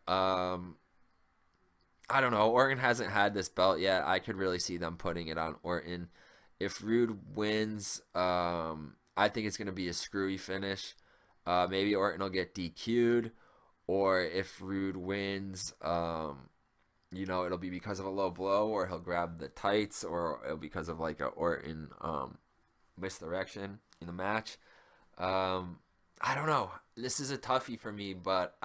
I don't know. Orton hasn't had this belt yet. I could really see them putting it on Orton. If Roode wins, I think it's going to be a screwy finish. Maybe Orton will get DQ'd, or if Roode wins, it'll be because of a low blow, or he'll grab the tights, or it'll be because of like a Orton misdirection in the match. I don't know. This is a toughie for me, but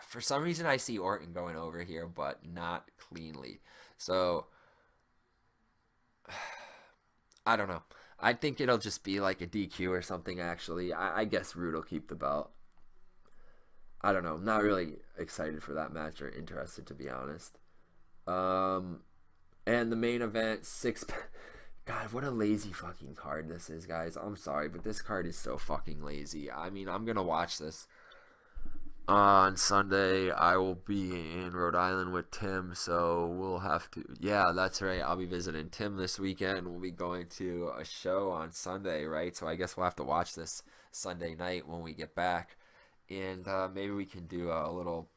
for some reason I see Orton going over here, but not cleanly. So I don't know. I think it'll just be like a DQ or something, actually. I guess Roode will keep the belt. I don't know. Not really excited for that match or interested, to be honest. And the main event, God, what a lazy fucking card this is, guys. I'm sorry, but this card is so fucking lazy. I mean, I'm going to watch this on Sunday. I will be in Rhode Island with Tim, so we'll have to... Yeah, that's right. I'll be visiting Tim this weekend. We'll be going to a show on Sunday, right? So I guess we'll have to watch this Sunday night when we get back. And maybe we can do a little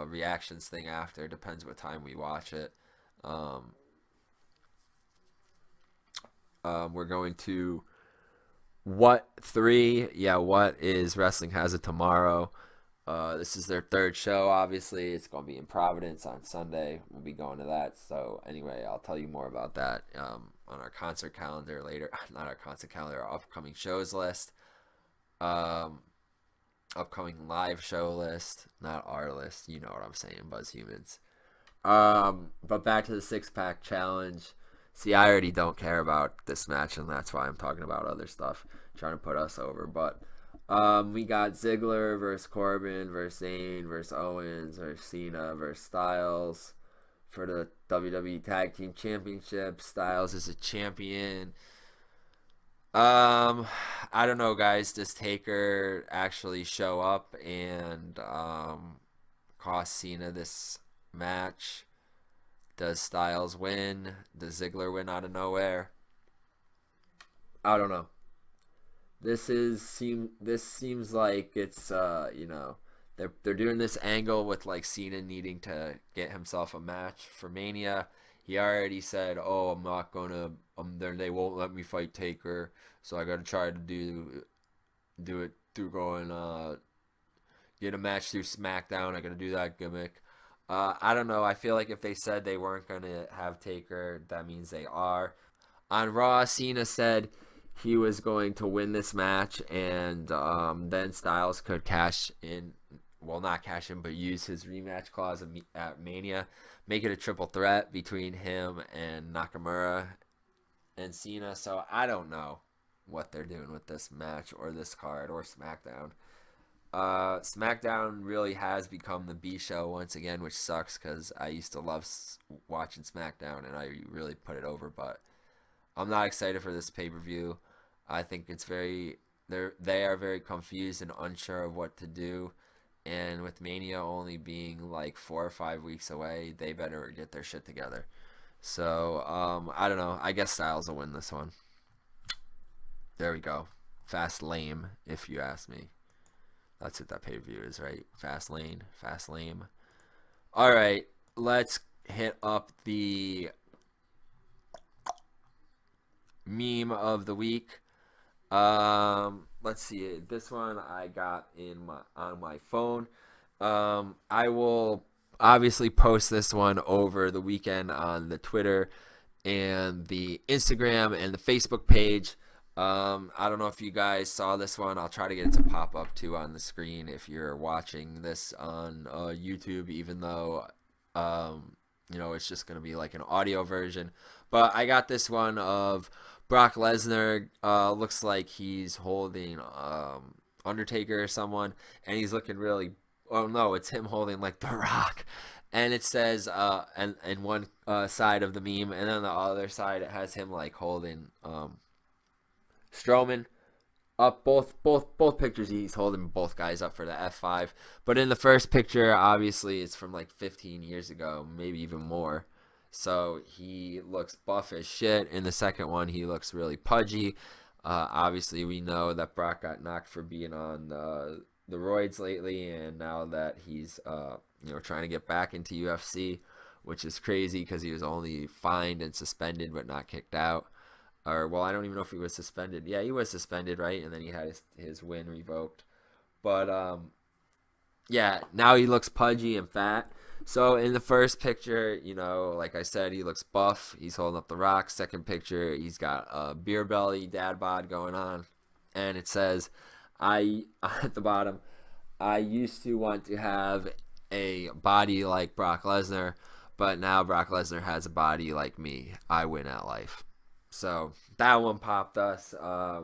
reactions thing after. Depends what time we watch it. We're going to What 3? Yeah, What is Wrestling Has It Tomorrow. This is their third show, obviously. It's going to be in Providence on Sunday. We'll be going to that. So anyway, I'll tell you more about that on our concert calendar later. Not our concert calendar, our upcoming shows list. Upcoming live show list. Not our list. You know what I'm saying, Buzz Humans. But back to the six-pack challenge. See, I already don't care about this match, and that's why I'm talking about other stuff, trying to put us over. But We got Ziggler versus Corbin versus Zayn versus Owens versus Cena versus Styles for the WWE Tag Team Championship. Styles is a champion. I don't know, guys. Does Taker actually show up and cost Cena this match? Does Styles win? Does Ziggler win out of nowhere? I don't know. This seems like it's they're doing this angle with like Cena needing to get himself a match for Mania. He already said, "Oh, I'm not gonna. They won't let me fight Taker, so I gotta try to do it through going get a match through SmackDown. I gotta do that gimmick." I don't know. I feel like if they said they weren't gonna have Taker, that means they are. On Raw, Cena said he was going to win this match, and then Styles could cash in. Well, not cash in, but use his rematch clause at Mania, make it a triple threat between him and Nakamura and Cena. So I don't know what they're doing with this match or this card or SmackDown. SmackDown really has become the B show once again, which sucks because I used to love watching SmackDown and I really put it over. But I'm not excited for this pay-per-view. I think it's they are very confused and unsure of what to do. And with Mania only being like 4 or 5 weeks away, they better get their shit together. So, I don't know. I guess Styles will win this one. There we go. FastLAME, if you ask me. That's what that pay-per-view is, right? FastLAME. All right, let's hit up the meme of the week. Let's see. This one I got on my phone. I will obviously post this one over the weekend on the Twitter and the Instagram and the Facebook page. I don't know if you guys saw this one. I'll try to get it to pop up too on the screen if you're watching this on YouTube, even though it's just gonna be like an audio version. But I got this one of Brock Lesnar. Looks like he's holding Undertaker or someone, and he's looking really. Oh no, it's him holding like The Rock, and it says and one side of the meme, and then the other side it has him like holding Strowman up. Both pictures he's holding both guys up for the F5. But in the first picture, obviously it's from like 15 years ago, maybe even more. So he looks buff as shit. In the second one, he looks really pudgy. Obviously, we know that Brock got knocked for being on the roids lately, and now that he's trying to get back into UFC, which is crazy because he was only fined and suspended but not kicked out. Or, well, I don't even know if he was suspended. Yeah, he was suspended, right? And then he had his win revoked. But, yeah, now he looks pudgy and fat. So in the first picture, like I said, he looks buff. He's holding up The Rock. Second picture, he's got a beer belly, dad bod going on. And it says, at the bottom, I used to want to have a body like Brock Lesnar, but now Brock Lesnar has a body like me. I win at life. So that one popped us.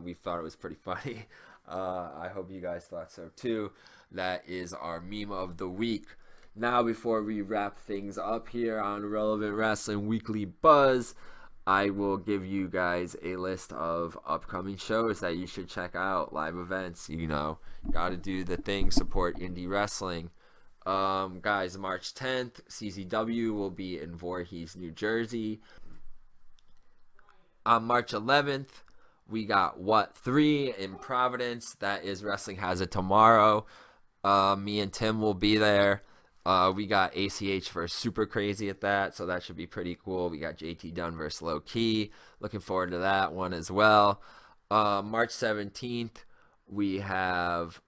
We thought it was pretty funny. I hope you guys thought so too. That is our meme of the week. Now, before we wrap things up here on Relevant Wrestling Weekly Buzz, I will give you guys a list of upcoming shows that you should check out. Live events, got to do the thing, support indie wrestling. Guys, March 10th, CZW will be in Voorhees, New Jersey. On March 11th, we got What 3 in Providence. That is Wrestling Has It Tomorrow. Me and Tim will be there. We got ACH versus Super Crazy at that, so that should be pretty cool. We got JT Dunn versus Low Key. Looking forward to that one as well. March 17th, we have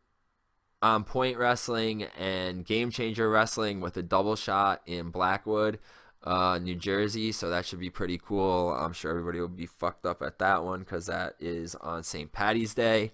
On Point Wrestling and Game Changer Wrestling with a double shot in Blackwood, New Jersey, so that should be pretty cool. I'm sure everybody will be fucked up at that one because that is on St. Paddy's Day.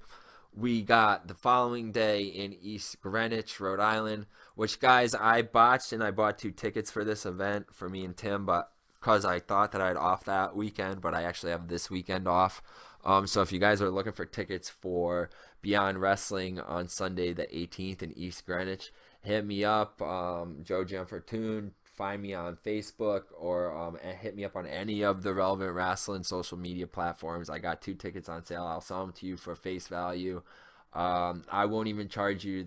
We got the following day in East Greenwich, Rhode Island, which, guys, I botched and I bought 2 tickets for this event for me and Tim, but because I thought that I had off that weekend, but I actually have this weekend off. So if you guys are looking for tickets for Beyond Wrestling on Sunday the 18th in East Greenwich, hit me up, Joe Jam Fortune. Find me on Facebook or hit me up on any of the Relevant Wrestling social media platforms. I got 2 tickets on sale. I'll sell them to you for face value. I won't even charge you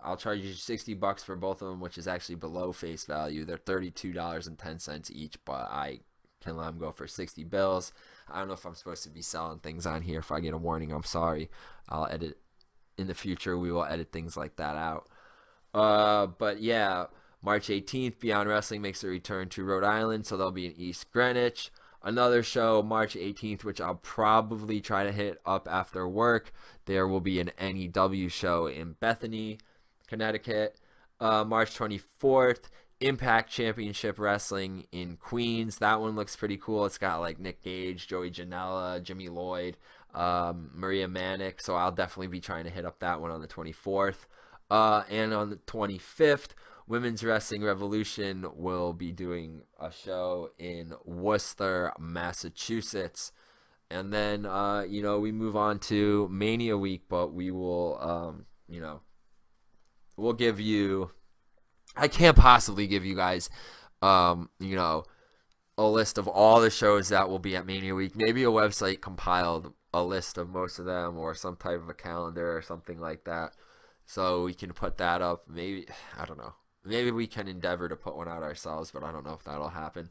I'll charge you $60 for both of them, which is actually below face value. They're $32.10 each, but I can let them go for 60 bills. I don't know if I'm supposed to be selling things on here. If I get a warning, I'm sorry. I'll edit in the future. We will edit things like that out. But yeah, March 18th, Beyond Wrestling makes a return to Rhode Island, so they'll be in East Greenwich. Another show, March 18th, which I'll probably try to hit up after work. There will be an NEW show in Bethany, Connecticut. March 24th, Impact Championship Wrestling in Queens. That one looks pretty cool. It's got like Nick Gage, Joey Janela, Jimmy Lloyd, Maria Manic. So I'll definitely be trying to hit up that one on the 24th. And on the 25th, Women's Wrestling Revolution will be doing a show in Worcester, Massachusetts. And then, we move on to Mania Week, but we will, we'll give you, I can't possibly give you guys, a list of all the shows that will be at Mania Week. Maybe a website compiled a list of most of them or some type of a calendar or something like that. So we can put that up. Maybe, I don't know. Maybe we can endeavor to put one out ourselves, but I don't know if that'll happen.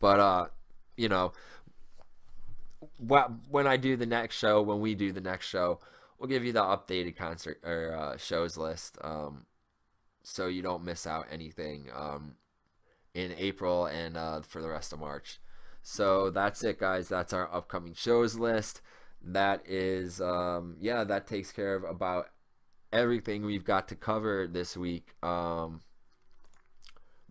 But, when we do the next show, we'll give you the updated concert or shows list, so you don't miss out anything in April and for the rest of March. So that's it, guys. That's our upcoming shows list. That is, that takes care of about everything we've got to cover this week.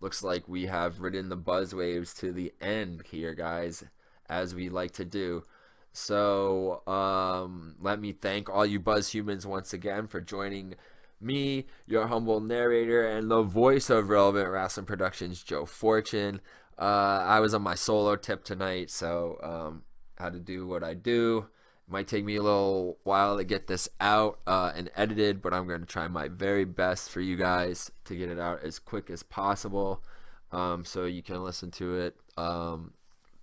Looks like we have ridden the buzz waves to the end here, guys, as we like to do. So let me thank all you buzz humans once again for joining me, your humble narrator and the voice of Relevant Wrestling Productions, Joe Fortune. I was on my solo tip tonight, so had to do what I do. Might take me a little while to get this out and edited, but I'm going to try my very best for you guys to get it out as quick as possible, so you can listen to it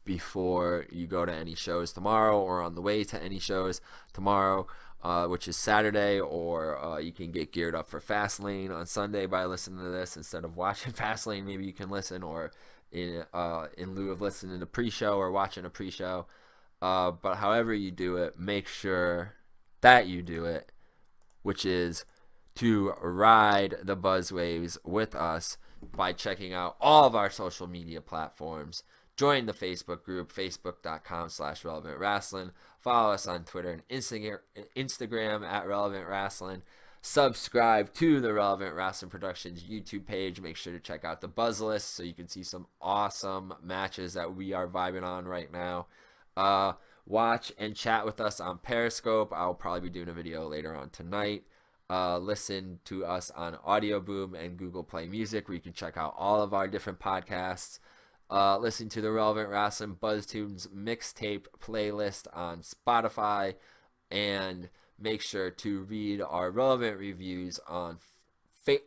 before you go to any shows tomorrow or on the way to any shows tomorrow, which is Saturday, or you can get geared up for Fastlane on Sunday by listening to this instead of watching Fastlane. Maybe you can listen, or in lieu of listening to pre-show or watching a pre-show. But however you do it, make sure that you do it, which is to ride the buzz waves with us by checking out all of our social media platforms. Join the Facebook group, facebook.com/Relevant Wrestling. Follow us on Twitter and Instagram at Relevant Wrestling. Subscribe to the Relevant Wrestling Productions YouTube page. Make sure to check out the BuzzList so you can see some awesome matches that we are vibing on right now. Watch and chat with us on Periscope. I'll probably be doing a video later on tonight. Listen to us on Audioboom and Google Play Music, where you can check out all of our different podcasts. Listen to the Relevant Wrestling BuzzTunes Mixtape playlist on Spotify, and make sure to read our relevant reviews on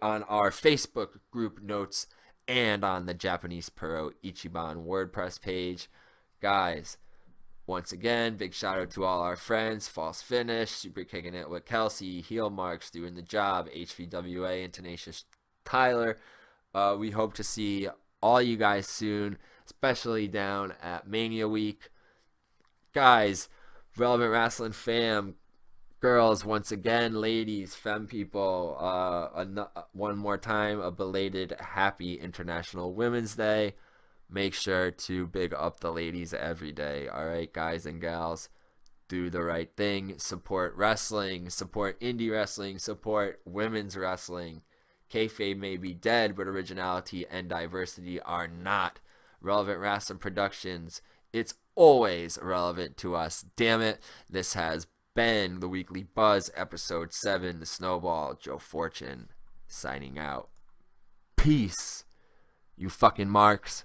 our Facebook group notes and on the Japanese Pro Ichiban WordPress page. Guys, once again, big shout out to all our friends. False Finish, Super Kicking It with Kelsey, Heel Marks, Doing the Job, HVWA, and Tenacious Tyler. We hope to see all you guys soon, especially down at Mania Week. Guys, Relevant Wrestling fam, girls, once again, ladies, femme people, one more time, a belated happy International Women's Day. Make sure to big up the ladies every day. All right, guys and gals, do the right thing. Support wrestling, support indie wrestling, support women's wrestling. Kayfabe may be dead, but originality and diversity are not. Relevant Wrestling Productions, it's always relevant to us. Damn it. This has been the Weekly Buzz, Episode 7, The Snowball. Joe Fortune, signing out. Peace, you fucking marks.